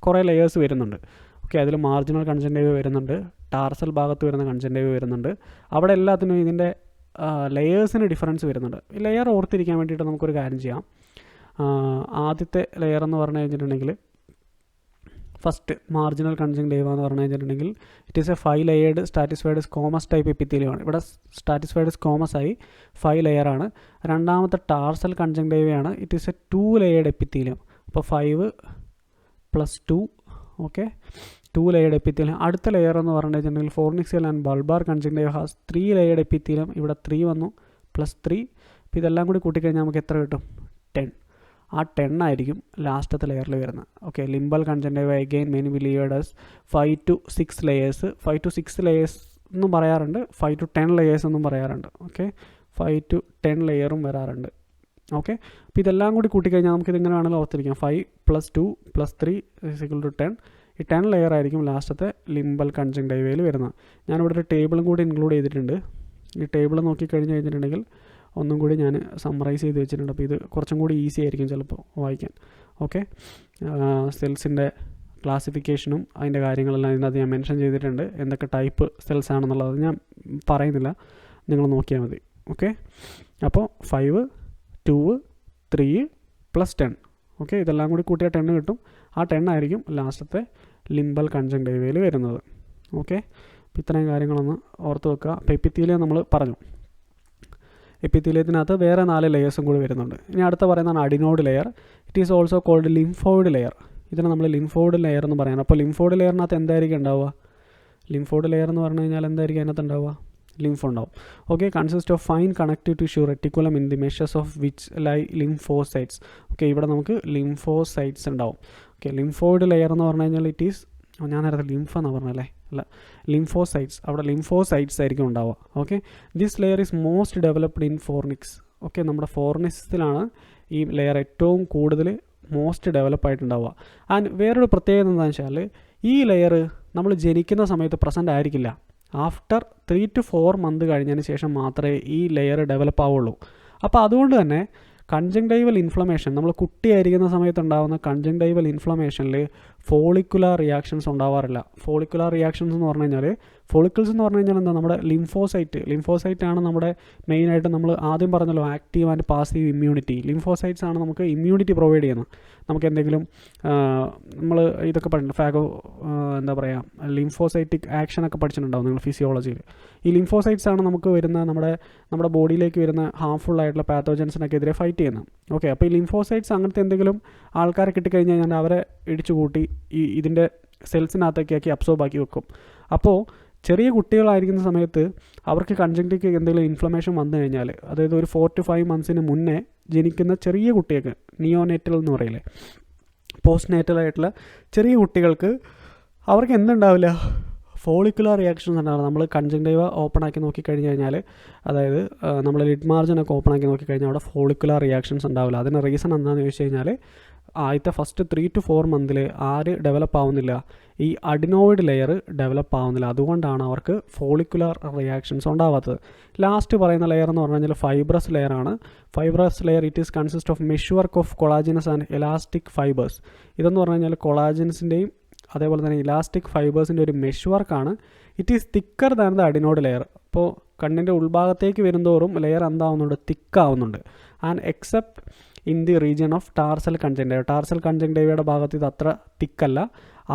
കുറേ ലെയേഴ്സ് വരുന്നുണ്ട്. ഓക്കെ, അതിൽ മാർജിനൽ കൺജങ്ക്ടൈവ വരുന്നുണ്ട്, ടാർസൽ ഭാഗത്ത് വരുന്ന കൺജങ്ക്ടൈവ വരുന്നുണ്ട്. അവിടെ എല്ലാത്തിനും ഇതിൻ്റെ ലെയേഴ്സിന് ഡിഫറൻസ് വരുന്നുണ്ട്. ഈ ലെയർ ഓർത്തിരിക്കാൻ വേണ്ടിയിട്ട് നമുക്കൊരു കാര്യം ചെയ്യാം. ആദ്യത്തെ ലെയർ എന്ന് പറഞ്ഞു കഴിഞ്ഞിട്ടുണ്ടെങ്കിൽ ഫസ്റ്റ് മാർജിനൽ കൺജങ്ക്ടൈവ എന്ന് പറഞ്ഞു കഴിഞ്ഞിട്ടുണ്ടെങ്കിൽ it is a 5 layered stratified squamous type എപ്പിത്തീലിയമാണ്. ഇവിടെ സ്റ്റാറ്റിസ്ഫൈഡ് സ്കോമസ് ആയി 5 ലെയറാണ്. രണ്ടാമത്തെ ടാർസൽ കൺജങ്ക്ടൈവയാണ്. It is a 2 layered epithelium. അപ്പോൾ 5 + 2, ഓക്കെ, 2 ലെയേർഡ് എപ്പിത്തീലിയം. അടുത്ത ലെയർ എന്ന് പറഞ്ഞു കഴിഞ്ഞിട്ടുണ്ടെങ്കിൽ fornical and bulbar conjunctiva has 3 layered epithelium. ഇവിടെ 3 വന്നു, +3. അപ്പോൾ ഇതെല്ലാം കൂടി കൂട്ടിക്കഴിഞ്ഞാൽ നമുക്ക് എത്ര കിട്ടും? 10. ആ 10 ആയിരിക്കും ലാസ്റ്റത്തെ ലെയറിൽ വരുന്നത്. Okay, limbal conjunctiva again many believed as 5 to 6 layers. 5 to 6 layers എന്നും പറയാറുണ്ട്, 5 to 10 ലെയേഴ്സ് എന്നും പറയാറുണ്ട്. ഓക്കെ, 5 to 10 ലെയറും വരാറുണ്ട്. ഓക്കെ, അപ്പോൾ ഇതെല്ലാം കൂടി കൂട്ടിക്കഴിഞ്ഞാൽ നമുക്ക് ഇതിങ്ങനെ വേണമെങ്കിൽ ഓർത്തിരിക്കാം. 5 + 2 + 3 = 10. ഈ 10 ലെയർ ആയിരിക്കും ലാസ്റ്റത്തെ ലിംബൽ കൺജങ്ക്ടൈവയിൽ വരുന്നത്. ഞാനിവിടെ ഒരു ടേബിളും കൂടി ഇൻക്ലൂഡ് ചെയ്തിട്ടുണ്ട്. ഈ ടേബിൾ നോക്കിക്കഴിഞ്ഞ് കഴിഞ്ഞിട്ടുണ്ടെങ്കിൽ ഒന്നും കൂടി ഞാൻ സമ്മറൈസ് ചെയ്ത് വെച്ചിട്ടുണ്ട്. അപ്പോൾ ഇത് കുറച്ചും കൂടി ഈസി ആയിരിക്കും ചിലപ്പോൾ വായിക്കാൻ. ഓക്കെ, സെൽസിൻ്റെ ക്ലാസിഫിക്കേഷനും അതിൻ്റെ കാര്യങ്ങളെല്ലാം ഇതിനകത്ത് ഞാൻ മെൻഷൻ ചെയ്തിട്ടുണ്ട്. എന്തൊക്കെ ടൈപ്പ് സെൽസ് ആണെന്നുള്ളത് ഞാൻ പറയുന്നില്ല, നിങ്ങൾ നോക്കിയാൽ മതി. ഓക്കെ, അപ്പോൾ 5, 2, 3 + 10. ഓക്കെ, ഇതെല്ലാം കൂടി കൂട്ടിയാൽ 10 കിട്ടും. ആ 10 ആയിരിക്കും ലാസ്റ്റത്തെ ലിംബൽ കൺജങ്ക്റ്റൈവയിൽ വരുന്നത്. ഓക്കെ, അപ്പോൾ ഇത്രയും കാര്യങ്ങളൊന്ന് ഓർത്ത് വെക്കുക. അപ്പോൾ എപ്പിത്തീലിയം നമ്മൾ പറഞ്ഞു. എപ്പിത്തീലിയത്തിനകത്ത് വേറെ 4 ലെയേഴ്സും കൂടി വരുന്നുണ്ട്. ഇനി അടുത്ത പറയുന്നതാണ് adenoid layer. It is also called lymphoid layer. ഇതിനെ നമ്മൾ ലിംഫോയിഡ് ലെയർ എന്ന് പറയുന്നത്. അപ്പോൾ ലിംഫോയിഡ് ലെയറിനകത്ത് എന്തായിരിക്കും ഉണ്ടാവുക? ലിംഫോയിഡ് ലെയർ എന്ന് പറഞ്ഞു കഴിഞ്ഞാൽ എന്തായിരിക്കും അതിനകത്ത് ഉണ്ടാവുക? ലിംഫ് ഉണ്ടാവും. Okay, consist of fine connective tissue reticulum in the meshes of which lie lymphocytes. Okay, ഇവിടെ നമുക്ക് ലിംഫോസൈറ്റ്സ് ഉണ്ടാവും. ഓക്കെ, ലിംഫോയിഡ് ലെയർ എന്ന് പറഞ്ഞു കഴിഞ്ഞാൽ ഇറ്റ് ഈസ്, ഞാൻ നേരത്തെ ലിംഫ് എന്നാണ് പറഞ്ഞല്ലേ, അല്ല, ലിംഫോസൈറ്റ്സ്. അവിടെ ലിംഫോസൈറ്റ്സ് ആയിരിക്കും ഉണ്ടാവുക. Okay, this layer is most developed in fornix. Okay, നമ്മുടെ ഫോർണിക്സിലാണ് ഈ ലെയർ ഏറ്റവും കൂടുതൽ മോസ്റ്റ് ഡെവലപ്പ് ആയിട്ടുണ്ടാവുക. ആൻഡ് വേറൊരു പ്രത്യേകത എന്താണെന്ന് വെച്ചാൽ ഈ ലെയർ നമ്മൾ ജനിക്കുന്ന സമയത്ത് പ്രസൻ്റ് ആയിരിക്കില്ല. ആഫ്റ്റർ 3 to 4 മന്ത് കഴിഞ്ഞതിന് ശേഷം മാത്രമേ ഈ ലെയർ ഡെവലപ്പ് ആവുള്ളൂ. അപ്പോൾ അതുകൊണ്ട് തന്നെ കൺജങ്ക്റ്റൈവൽ ഇൻഫ്ലമേഷൻ, നമ്മൾ കുട്ടിയായിരിക്കുന്ന സമയത്ത് ഉണ്ടാകുന്ന കൺജങ്ക്റ്റൈവൽ ഇൻഫ്ലമേഷനിൽ ഫോളിക്കുലാർ റിയാക്ഷൻസ് ഉണ്ടാവാറില്ല. ഫോളിക്കുലാർ റിയാക്ഷൻസ് എന്ന് പറഞ്ഞു കഴിഞ്ഞാൽ, ഫോളിക്കിൾസ് എന്ന് പറഞ്ഞു കഴിഞ്ഞാൽ എന്താ, നമ്മുടെ ലിംഫോസൈറ്റ് ആണ് നമ്മുടെ മെയിനായിട്ട്. നമ്മൾ ആദ്യം പറഞ്ഞല്ലോ active and passive immunity. Lymphocytes ആണ് നമുക്ക് ഇമ്മ്യൂണിറ്റി പ്രൊവൈഡ് ചെയ്യുന്നത്. നമുക്ക് എന്തെങ്കിലും നമ്മൾ ഇതൊക്കെ പഠിച്ചിട്ടുണ്ട്, എന്താ പറയുക, ലിംഫോസൈറ്റിക് ആക്ഷനൊക്കെ പഠിച്ചിട്ടുണ്ടാവും നിങ്ങൾ ഫിസിയോളജിയിൽ. ഈ ലിംഫോസൈറ്റ്സ് ആണ് നമുക്ക് വരുന്ന നമ്മുടെ ബോഡിയിലേക്ക് വരുന്ന ഹാർംഫുൾ ആയിട്ടുള്ള പാത്തോജൻസിനൊക്കെ എതിരെ ഫൈറ്റ് ചെയ്യുന്നത്. ഓക്കെ, അപ്പോൾ ഈ ലിംഫോസൈറ്റ്സ് അങ്ങനത്തെ എന്തെങ്കിലും ആൾക്കാരെ കിട്ടിക്കഴിഞ്ഞ് കഴിഞ്ഞാൽ അവരെ ഇടിച്ചു കൂട്ടി ഇതിൻ്റെ സെൽസിനകത്തേക്കാക്കി അബ്സോർബ് ആക്കി വെക്കും. അപ്പോൾ ചെറിയ കുട്ടികളായിരിക്കുന്ന സമയത്ത് അവർക്ക് കൺജങ്ക്റ്റിക്ക് എന്തെങ്കിലും ഇൻഫ്ലമേഷൻ വന്നു കഴിഞ്ഞാൽ, അതായത് ഒരു 4 to 5 മന്ത്സിന് മുന്നേ ജനിക്കുന്ന ചെറിയ കുട്ടികൾക്ക്, നിയോനേറ്റൽ എന്ന് പറയില്ലേ, പോസ്റ്റ് നേറ്റലായിട്ടുള്ള ചെറിയ കുട്ടികൾക്ക് അവർക്ക് എന്തുണ്ടാവില്ല, ഫോളിക്കുലാർ റിയാക്ഷൻസ് ഉണ്ടാവില്ല. നമ്മൾ കൺജങ്ക്റ്റൈവ ഓപ്പൺ ആക്കി നോക്കിക്കഴിഞ്ഞ് കഴിഞ്ഞാൽ, അതായത് നമ്മൾ ലിഡ് മാർജിനൊക്കെ ഓപ്പൺ ആക്കി നോക്കിക്കഴിഞ്ഞാൽ അവിടെ ഫോളിക്കുലാർ റിയാക്ഷൻസ് ഉണ്ടാവില്ല. അതിന് റീസൺ എന്താണെന്ന് ചോദിച്ചു കഴിഞ്ഞാൽ, ആദ്യത്തെ ഫസ്റ്റ് 3 to 4 മന്തിൽ ആര് ഡെവലപ്പ് ആവുന്നില്ല, ഈ അഡിനോയിഡ് ലെയർ ഡെവലപ്പ് ആവുന്നില്ല. അതുകൊണ്ടാണ് അവർക്ക് ഫോളിക്കുലാർ റിയാക്ഷൻസ് ഉണ്ടാവാത്തത്. ലാസ്റ്റ് പറയുന്ന ലെയർ എന്ന് പറഞ്ഞു കഴിഞ്ഞാൽ ഫൈബ്രസ് ലെയർ ആണ്. Fibrous layer it is consist of mesh work of കൊളാജിനസ് and elastic fibres. ഇതെന്ന് പറഞ്ഞു കഴിഞ്ഞാൽ കൊളാജിൻസിൻ്റെയും അതേപോലെ തന്നെ ഇലാസ്റ്റിക് ഫൈബേഴ്സിൻ്റെ ഒരു മെഷ് വർക്കാണ്. It is thicker than the adenoid layer. അപ്പോൾ കണ്ണിൻ്റെ ഉൾഭാഗത്തേക്ക് വരുന്തോറും ലെയർ എന്താവുന്നുണ്ട്, തിക്കാവുന്നുണ്ട്. And except in the region of tarsal conjunctiva. Tarsal കൺജങ്ക്റ്റൈവയുടെ ഭാഗത്ത് ഇത് അത്ര തിക്കല്ല.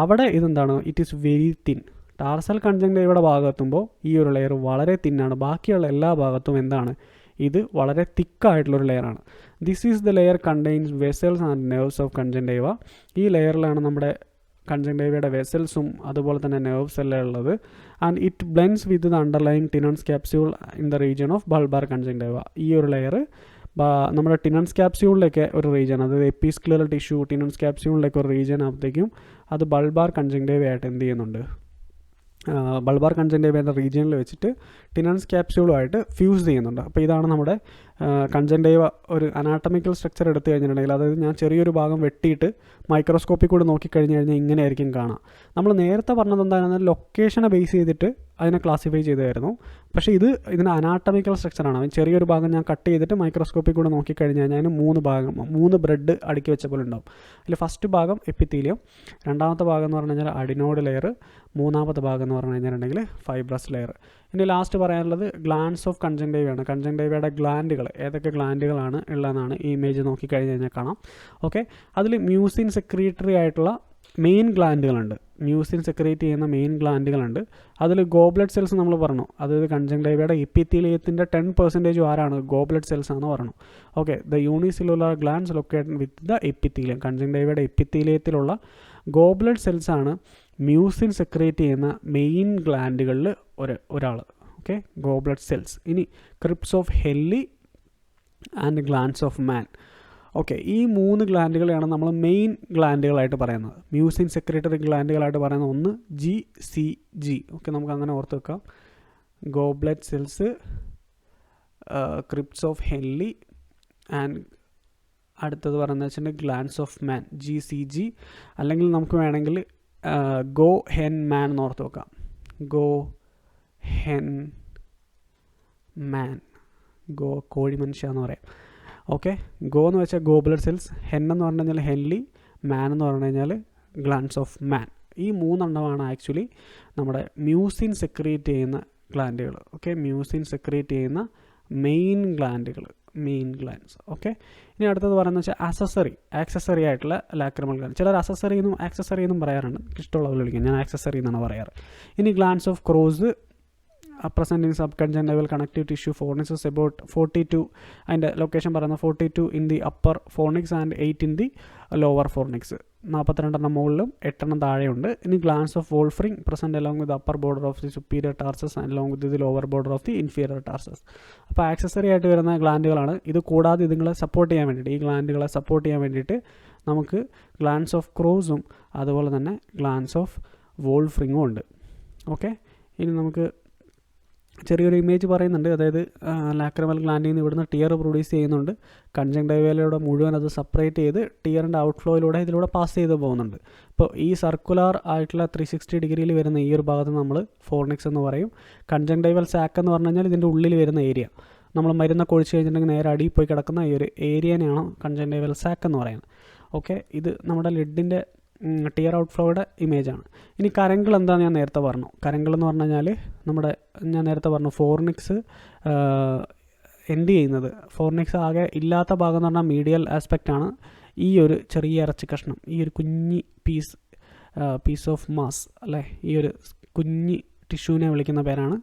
അവിടെ ഇതെന്താണ്, it is very thin. Tarsal കൺജങ്ക്റ്റൈവയുടെ ഭാഗത്തുമ്പോൾ ഈ ഒരു ലെയർ വളരെ തിന്നാണ്. ബാക്കിയുള്ള എല്ലാ ഭാഗത്തും എന്താണ്, ഇത് വളരെ തിക്കായിട്ടുള്ളൊരു ലെയറാണ്. This is the layer contains vessels and nerves of conjunctiva. ഈ ലെയറിലാണ് നമ്മുടെ കൺജങ്ക്റ്റൈവയുടെ വെസൽസും അതുപോലെ തന്നെ നെർവ്സ് എല്ലാം ഉള്ളത്. And it blends with the underlying Tenon's capsule in the region of bulbar conjunctiva. ഈ ഒരു ലെയർ നമ്മുടെ ടിനൻസ് ക്യാപ്സ്യൂളിലേക്ക് ഒരു റീജിയൻ, അതായത് എപ്പിസ്ക്ലറൽ ടിഷ്യൂ ടിനൻസ് ക്യാപ്സ്യൂളിലേക്ക് ഒരു റീജിയൻ ആകുമ്പോഴത്തേക്കും അത് ബൾബാർ കൺജങ്ക്റ്റൈവയായിട്ട് എന്ത് ചെയ്യുന്നുണ്ട്, ബൾബാർ കൺജങ്ക്റ്റൈവയുടെ റീജിയനിൽ വെച്ചിട്ട് ടിനൻസ് ക്യാപ്സ്യൂളുമായിട്ട് ഫ്യൂസ് ചെയ്യുന്നുണ്ട്. അപ്പോൾ ഇതാണ് നമ്മുടെ കൺജങ്ക്റ്റൈവ ഒരു അനാട്ടമിക്കൽ സ്ട്രക്ചർ എടുത്തു കഴിഞ്ഞിട്ടുണ്ടെങ്കിൽ, അതായത് ഞാൻ ചെറിയൊരു ഭാഗം വെട്ടിയിട്ട് മൈക്രോസ്കോപ്പിൽ കൂടി നോക്കിക്കഴിഞ്ഞ് കഴിഞ്ഞാൽ ഇങ്ങനെയായിരിക്കും കാണാം. നമ്മൾ നേരത്തെ പറഞ്ഞത് എന്താണെന്നാൽ ലൊക്കേഷനെ ബേസ് ചെയ്തിട്ട് അതിനെ ക്ലാസിഫൈ ചെയ്തായിരുന്നു. പക്ഷേ ഇതിന് അനാട്ടമിക്കൽ സ്ട്രക്ചറാണ്. ചെറിയൊരു ഭാഗം ഞാൻ കട്ട് ചെയ്തിട്ട് മൈക്രോസ്കോപ്പിൽ കൂടെ നോക്കിക്കഴിഞ്ഞ് കഴിഞ്ഞാൽ അതിന് 3 ബ്രെഡ് അടുക്കി വെച്ച പോലെ ഉണ്ടാവും. അതിൽ ഫസ്റ്റ് ഭാഗം എപ്പിത്തീലിയം, രണ്ടാമത്തെ ഭാഗം എന്ന് പറഞ്ഞു കഴിഞ്ഞാൽ അഡിനോയിഡ് ലെയർ, മൂന്നാമത്തെ ഭാഗം എന്ന് പറഞ്ഞു കഴിഞ്ഞിട്ടുണ്ടെങ്കിൽ ഫൈബ്രസ് ലെയർ. ഇനി ലാസ്റ്റ് പറയാനുള്ളത് ഗ്ലാൻഡ്സ് ഓഫ് കൺജങ്ക്റ്റൈവയാണ്. കൺജങ്ക്റ്റൈവയുടെ ഗ്ലാൻഡുകൾ ഏതൊക്കെ ഗ്ലാൻഡുകളാണ് ഉള്ളതെന്നാണ് ഈ ഇമേജ് നോക്കിക്കഴിഞ്ഞ് കഴിഞ്ഞാൽ കാണാം. ഓക്കെ, അതിൽ മ്യൂസിൻ സെക്രീറ്ററി ആയിട്ടുള്ള മെയിൻ ഗ്ലാൻഡുകളുണ്ട്. മ്യൂസിൻ സെക്രീറ്റ് ചെയ്യുന്ന മെയിൻ ഗ്ലാൻഡുകളുണ്ട്. അതിൽ ഗോബ്ലഡ് സെൽസ് നമ്മൾ പറഞ്ഞു, അതായത് കൺജങ്ക്റ്റൈവയുടെ എപ്പിത്തീലിയത്തിൻ്റെ 10% ആരാണ്, ഗോബ്ലഡ് സെൽസ് ആണെന്ന് പറഞ്ഞു. Okay, the unicellular glands located with the epithelium. കൺജങ്ക്റ്റൈവയുടെ എപ്പിത്തീലിയത്തിലുള്ള ഗോബ്ലഡ് സെൽസ് ആണ് മ്യൂസിൻ സെക്രീറ്റ് ചെയ്യുന്ന മെയിൻ ഗ്ലാൻഡുകളിൽ ഒരാൾ. Okay, goblet cells. ഇനി crypts of Henle and glands of Manz. Okay, ഈ 3 ഗ്ലാൻഡുകളെയാണ് നമ്മൾ മെയിൻ ഗ്ലാൻഡുകളായിട്ട് പറയുന്നത്. മ്യൂസിൻ സെക്രട്ടറി ഗ്ലാൻഡുകളായിട്ട് പറയുന്നത് ഒന്ന് GCG. ഓക്കെ, നമുക്ക് അങ്ങനെ ഓർത്ത് വെക്കാം. Goblet cells, Cripps of Henle and അടുത്തത് പറയുന്നത് വെച്ചിട്ടുണ്ടെങ്കിൽ ഗ്ലാൻഡ്സ് ഓഫ് മാൻ, GCG. അല്ലെങ്കിൽ നമുക്ക് വേണമെങ്കിൽ ഗോ ഹെൻ മാൻ എന്ന് ഓർത്ത് വെക്കാം. ഗോ ഹെൻ മാൻ, ഗോ കോഴി മനുഷ്യ എന്ന് പറയാം. ഓക്കെ, ഗോ എന്ന് വെച്ചാൽ ഗോബ്ലഡ് സെൽസ്, ഹെൻ എന്ന് പറഞ്ഞു കഴിഞ്ഞാൽ ഹെൻലി, മാൻ എന്ന് പറഞ്ഞു കഴിഞ്ഞാൽ ഗ്ലാൻഡ്സ് ഓഫ് മാൻ. ഈ 3 എണ്ണമാണ് ആക്ച്വലി നമ്മുടെ മ്യൂസിൻ സെക്രീറ്റ് ചെയ്യുന്ന ഗ്ലാൻഡുകൾ. ഓക്കെ, മ്യൂസിൻ സെക്രീറ്റ് ചെയ്യുന്ന മെയിൻ ഗ്ലാൻഡ്സ്. ഓക്കെ, ഇനി അടുത്തത് പറയുന്നത് വെച്ചാൽ ആക്സസറി ആയിട്ടുള്ള ലാക്രിമൽ ഗ്ലാൻഡ്. ചിലർ ആക്സസറി എന്നും പറയാറുണ്ട്. ഇഷ്ടമുള്ള പോലെ വിളിക്കാം, ഞാൻ ആക്സസറി എന്നാണ് പറയാറ്. ഇനി glands of Krause present in subconjunctival connective tissue fornix about 42, അതിൻ്റെ ലൊക്കേഷൻ പറയുന്നത് 42 in the upper fornix and 8 in the lower fornix. 42 മുകളിലും 8 താഴെയുണ്ട്. ഇനി glands of Wolfring present along with upper border of the superior tarsus and along with the lower border of the inferior tarsus. അപ്പോൾ accessory ആയിട്ട് വരുന്ന ഗ്ലാൻഡുകളാണ്. ഇത് കൂടാതെ ഇതുങ്ങളെ support ചെയ്യാൻ വേണ്ടിയിട്ട്, ഈ ഗ്ലാൻഡുകളെ സപ്പോർട്ട് ചെയ്യാൻ വേണ്ടിയിട്ട് നമുക്ക് ഗ്ലാൻഡ്സ് ഓഫ് ക്രോസും അതുപോലെ തന്നെ ഗ്ലാൻഡ്സ് ഓഫ് വോൾഫറിങ്ങും ഉണ്ട്. ഓക്കെ, ഇനി നമുക്ക് ചെറിയൊരു ഇമേജ് പറയുന്നുണ്ട്. അതായത് ലാക്രിമൽ ഗ്ലാൻഡിൽ നിന്ന് ഇവിടുന്ന് ടിയർ പ്രൊഡ്യൂസ് ചെയ്യുന്നുണ്ട്. കൺജങ്ക്റ്റിവയിലൂടെ മുഴുവൻ അത് സെപ്പറേറ്റ് ചെയ്ത് ടിയറിൻ്റെ ഔട്ട്ഫ്ലോയിലൂടെ ഇതിലൂടെ പാസ് ചെയ്ത് പോകുന്നുണ്ട്. ഇപ്പോൾ ഈ സർക്കുലർ ആയിട്ടുള്ള 360 ഡിഗ്രിയിൽ വരുന്ന ഈ ഒരു ഭാഗത്ത് നമ്മൾ ഫോർണിക്സ് എന്ന് പറയും. കൺജങ്ക്റ്റിവൽ സാക്ക് എന്ന് പറഞ്ഞു കഴിഞ്ഞാൽ ഇതിൻ്റെ ഉള്ളിൽ വരുന്ന ഏരിയ, നമ്മൾ മരുന്നൊക്കെ ഒഴിച്ച് കഴിഞ്ഞിട്ടുണ്ടെങ്കിൽ നേരെ അടിയിൽ പോയി കിടക്കുന്ന ഈ ഒരു ഏരിയനെയാണ് കൺജങ്ക്റ്റിവൽ സാക്ക് എന്ന് പറയുന്നത്. ഓക്കെ, ഇത് നമ്മുടെ ലിഡിൻ്റെ ടിയർ ഔട്ട്ഫ്ലോയുടെ ഇമേജാണ്. ഇനി കരങ്കിൾ എന്താണെന്ന് ഞാൻ നേരത്തെ പറഞ്ഞു. കരങ്കിൾ എന്ന് പറഞ്ഞു കഴിഞ്ഞാൽ ഞാൻ നേരത്തെ പറഞ്ഞു ഫോർണിക്സ് എൻഡ് ചെയ്യുന്നത്, ഫോർണിക്സ് ആകെ ഇല്ലാത്ത ഭാഗം എന്ന് പറഞ്ഞാൽ മീഡിയൽ ആസ്പെക്റ്റാണ്. ഈ ഒരു ചെറിയ ഇറച്ചി കഷ്ണം, ഈ ഒരു കുഞ്ഞി പീസ് ഓഫ് മാസ് അല്ലേ, ഈ ഒരു കുഞ്ഞി ടിഷ്യൂവിനെ വിളിക്കുന്ന പേരാണ്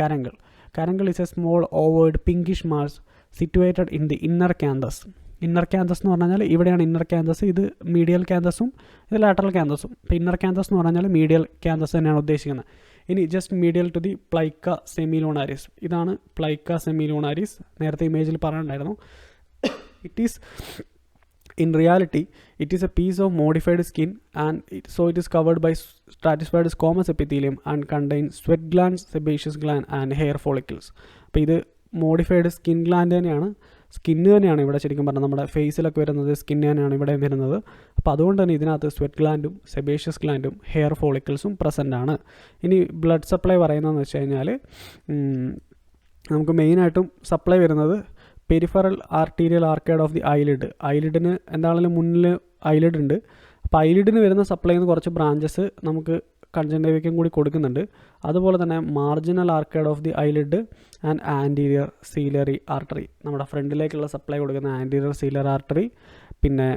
caruncle. Caruncle is a small ovoid pinkish mass situated in the inner canthus. Inner canthus എന്ന് പറഞ്ഞാൽ ഇവിടെയാണ് ഇന്നർ ക്യാന്തസ്, ഇത് മീഡിയൽ ക്യാന്തസും ഇത് ലാറ്ററൽ ക്യാന്തസും. ഇപ്പോൾ ഇന്നർ ക്യാന്തസ് എന്ന് പറഞ്ഞാൽ മീഡിയൽ ക്യാന്തസ് തന്നെയാണ് ഉദ്ദേശിക്കുന്നത്. ഇനി ജസ്റ്റ് മീഡിയൽ ടു ദി പ്ലൈക്ക സെമിലൂണാരിസ്, ഇതാണ് പ്ലൈക്ക സെമിലൂണാരിസ്. നേരത്തെ ഇമേജിൽ പറഞ്ഞിട്ടുണ്ടായിരുന്നു. In reality, it is a piece of modified skin and so it is covered by stratified squamous epithelium and contains sweat glands, sebaceous gland and hair follicles. അപ്പോൾ ഇത് മോഡിഫൈഡ് സ്കിൻ ഗ്ലാൻഡ് തന്നെയാണ്, skin തന്നെയാണ് ഇവിടെ ശരിക്കും പറഞ്ഞാൽ നമ്മുടെ ഫേസിലൊക്കെ വരുന്നത് skin തന്നെയാണ് ഇവിടെ വരുന്നത്. അപ്പോൾ അതുകൊണ്ട് തന്നെ ഇതിനകത്ത് സ്വെറ്റ് ഗ്ലാൻഡും സെബേഷ്യസ് ഗ്ലാൻഡും ഹെയർ ഫോളിക്കിൾസും പ്രസൻ്റ് ആണ്. ഇനി ബ്ലഡ് സപ്ലൈ പറയുന്നതെന്ന് വെച്ച് കഴിഞ്ഞാൽ നമുക്ക് മെയിനായിട്ടും സപ്ലൈ വരുന്നത് peripheral arterial arcade of the eyelid. ഐലിഡിന് എന്താണെങ്കിലും മുന്നിൽ ഐലിഡ് ഉണ്ട്. അപ്പോൾ ഐലിഡിന് വരുന്ന സപ്ലൈ നിന്ന് കുറച്ച് ബ്രാഞ്ചസ് നമുക്ക് കൺജങ്ക്റ്റിവയ്ക്കും കൂടി കൊടുക്കുന്നുണ്ട്. അതുപോലെ തന്നെ marginal arcade of the eyelid and anterior ciliary artery, നമ്മുടെ ഫ്രണ്ടിലേക്കുള്ള സപ്ലൈ കൊടുക്കുന്ന ആൻറ്റീരിയർ സീലർ ആർട്ടറി, പിന്നെ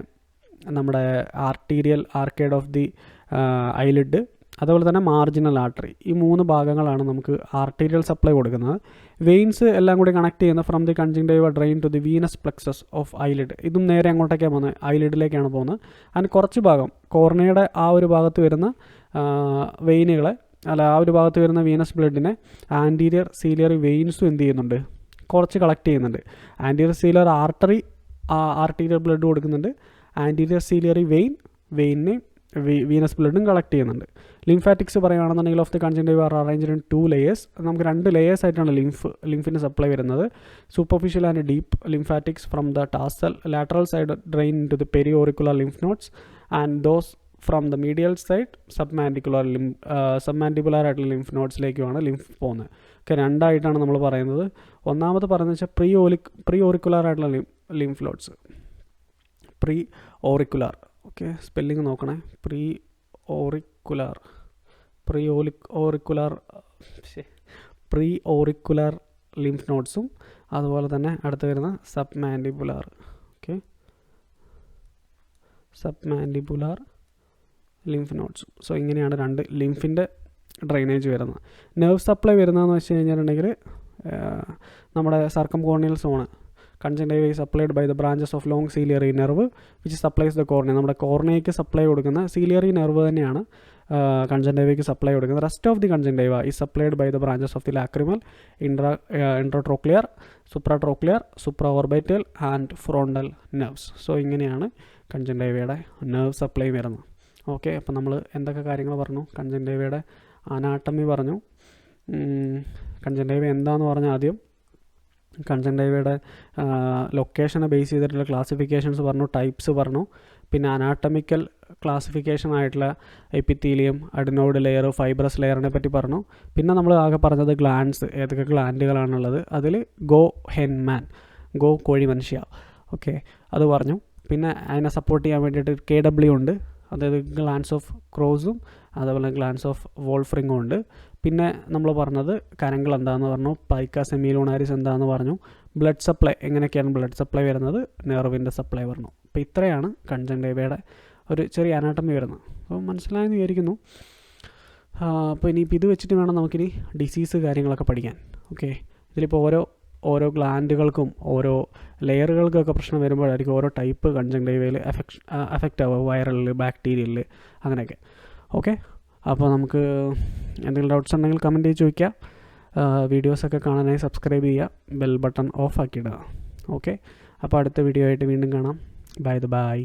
നമ്മുടെ arterial arcade of the eyelid, അതുപോലെ തന്നെ മാർജിനൽ ആർട്ടറി. ഈ 3 ഭാഗങ്ങളാണ് നമുക്ക് ആർട്ടീരിയൽ സപ്ലൈ കൊടുക്കുന്നത്. വെയിൻസ് എല്ലാം കൂടി കണക്ട് ചെയ്യുന്ന from the conjunctiva drain to the venous plexus of eyelid. ഇതും നേരെ അങ്ങോട്ടേക്കാണ് പോകുന്നത്, ഐലിഡിലേക്കാണ് പോകുന്നത്. അതിന് കുറച്ച് ഭാഗം കോർണയുടെ ആ ഒരു ഭാഗത്ത് വരുന്ന വെയിനുകളെ ആ ഒരു ഭാഗത്ത് വരുന്ന വീനസ് ബ്ലഡിനെ ആൻറ്റീരിയർ സീലിയറി വെയിൻസും എന്ത് ചെയ്യുന്നുണ്ട്, കുറച്ച് കളക്ട് ചെയ്യുന്നുണ്ട്. Anterior ciliary artery arterial blood കൊടുക്കുന്നുണ്ട്. ആൻറ്റീരിയർ സീലിയറി വെയിനിനെ വീനസ് ബ്ലഡും കളക്ട് ചെയ്യുന്നുണ്ട്. ലിംഫാറ്റിക്സ് പറയുകയാണെന്നുണ്ടെങ്കിൽ of the conjunctiva are arranged in 2 layers. നമുക്ക് 2 layers ആയിട്ടാണ് ലിംഫിന് സപ്ലൈ വരുന്നത്. Superficial and deep lymphatics from the tassel lateral side drain into the preauricular lymph nodes and those from the medial side submandibular ആയിട്ടുള്ള lymph നോട്ട്സിലേക്കുമാണ് lymph പോകുന്നത്. ഒക്കെ 2 ആയിട്ടാണ് നമ്മൾ പറയുന്നത്. ഒന്നാമത് പറയുന്നത് വെച്ചാൽ പ്രീ ഓറിക്കുലർ ആയിട്ടുള്ള lymph nodes, preauricular. Okay, spelling നോക്കണേ. പ്രീ ഓറിക്കുലർ ലിംഫ് നോട്ട്സും അതുപോലെ തന്നെ അടുത്ത് വരുന്ന സബ്മാൻഡിബുലർ. ഓക്കെ, സബ്മാൻഡിബുലർ ലിംഫ് നോട്ട്സും. സോ ഇങ്ങനെയാണ് 2 ലിംഫിൻ്റെ ഡ്രെയിനേജ് വരുന്നത്. നെർവ് സപ്ലൈ വരുന്നതെന്ന് വെച്ച് കഴിഞ്ഞിട്ടുണ്ടെങ്കിൽ നമ്മുടെ circumcorneal zone conjunctiva is supplied by the branches of long ciliary nerve which supplies the cornea. നമ്മുടെ കോർണിയയ്ക്ക് സപ്ലൈ കൊടുക്കുന്ന സീലിയറി നെർവ് തന്നെയാണ് കൺജങ്ക്റ്റിവയ്ക്ക് സപ്ലൈ കൊടുക്കുന്നത്. Rest of the conjunctiva is supplied by the branches of the lacrimal, intratrochlear, supratrochlear, supraorbital and frontal nerves. So ഇങ്ങനെയാണ് കൺജങ്ക്റ്റിവയുടെ nerve supply വരുന്നത്. Okay, അപ്പോൾ നമ്മൾ എന്തൊക്കെ കാര്യങ്ങൾ പറഞ്ഞു? കൺജങ്ക്റ്റിവയുടെ അനാട്ടമി പറഞ്ഞു, കൺജങ്ക്റ്റിവ എന്താണെന്ന് പറഞ്ഞാൽ ആദ്യം കൺജങ്ക്റ്റിവയുടെ ലൊക്കേഷനെ ബേസ് ചെയ്തിട്ടുള്ള ക്ലാസിഫിക്കേഷൻസ് പറഞ്ഞു, ടൈപ്സ് പറഞ്ഞു, പിന്നെ അനാട്ടമിക്കൽ ക്ലാസിഫിക്കേഷൻ ആയിട്ടുള്ള എപ്പിത്തീലിയം, അഡിനോയിഡ് ലെയർ, ഫൈബ്രസ് ലെയറിനെ പറ്റി പറഞ്ഞു. പിന്നെ നമ്മൾ ആകെ പറഞ്ഞത് ഗ്ലാൻഡ്സ്, ഏതൊക്കെ ഗ്ലാൻഡുകളാണുള്ളത്. അതിൽ കോഴി മനുഷ്യ. ഓക്കെ, അത് പറഞ്ഞു. പിന്നെ അതിനെ സപ്പോർട്ട് ചെയ്യാൻ വേണ്ടിയിട്ട് KW ഉണ്ട്, അതായത് ഗ്ലാൻസ് ഓഫ് ക്രോസും അതേപോലെ ഗ്ലാൻസ് ഓഫ് വോൾഫ്രിങ്ങും ഉണ്ട്. പിന്നെ നമ്മൾ പറഞ്ഞത് കരങ്ങൾ എന്താണെന്ന് പറഞ്ഞു, പൈക്ക സെമിലൂണാരിസ് എന്താണെന്ന് പറഞ്ഞു, ബ്ലഡ് സപ്ലൈ എങ്ങനെയൊക്കെയാണ് ബ്ലഡ് സപ്ലൈ വരുന്നത്, നെർവിൻ്റെ സപ്ലൈ പറഞ്ഞു. അപ്പോൾ ഇത്രയാണ് കൺജങ്ക്റ്റൈവയുടെ ഒരു ചെറിയ അനാട്ടമി വരുന്നത്. അപ്പോൾ മനസ്സിലായെന്ന് വിചാരിക്കുന്നു. അപ്പോൾ ഇനിയിപ്പോൾ ഇത് വെച്ചിട്ട് വേണം നമുക്കിനി ഡിസീസ് കാര്യങ്ങളൊക്കെ പഠിക്കാൻ. ഓക്കെ, ഇതിലിപ്പോൾ ഓരോ ഗ്ലാൻഡുകൾക്കും ഓരോ ലെയറുകൾക്കൊക്കെ പ്രശ്നം വരുമ്പോഴായിരിക്കും ഓരോ ടൈപ്പ് കൺജങ്ക്റ്റൈവയിൽ എഫക്റ്റ് ആവുക, വൈറലിൽ, ബാക്ടീരിയലിൽ, അങ്ങനെയൊക്കെ. ഓക്കെ, അപ്പോൾ നമുക്ക് എന്തെങ്കിലും ഡൗട്ട്സ് ഉണ്ടെങ്കിൽ കമൻറ്റ് ചെയ്ത് ചോദിക്കുക. വീഡിയോസൊക്കെ കാണാനായി സബ്സ്ക്രൈബ് ചെയ്യുക, ബെൽ ബട്ടൺ ഓഫ് ആക്കിയിടുക. ഓക്കെ, അപ്പോൾ അടുത്ത വീഡിയോ ആയിട്ട് വീണ്ടും കാണാം. ബൈ.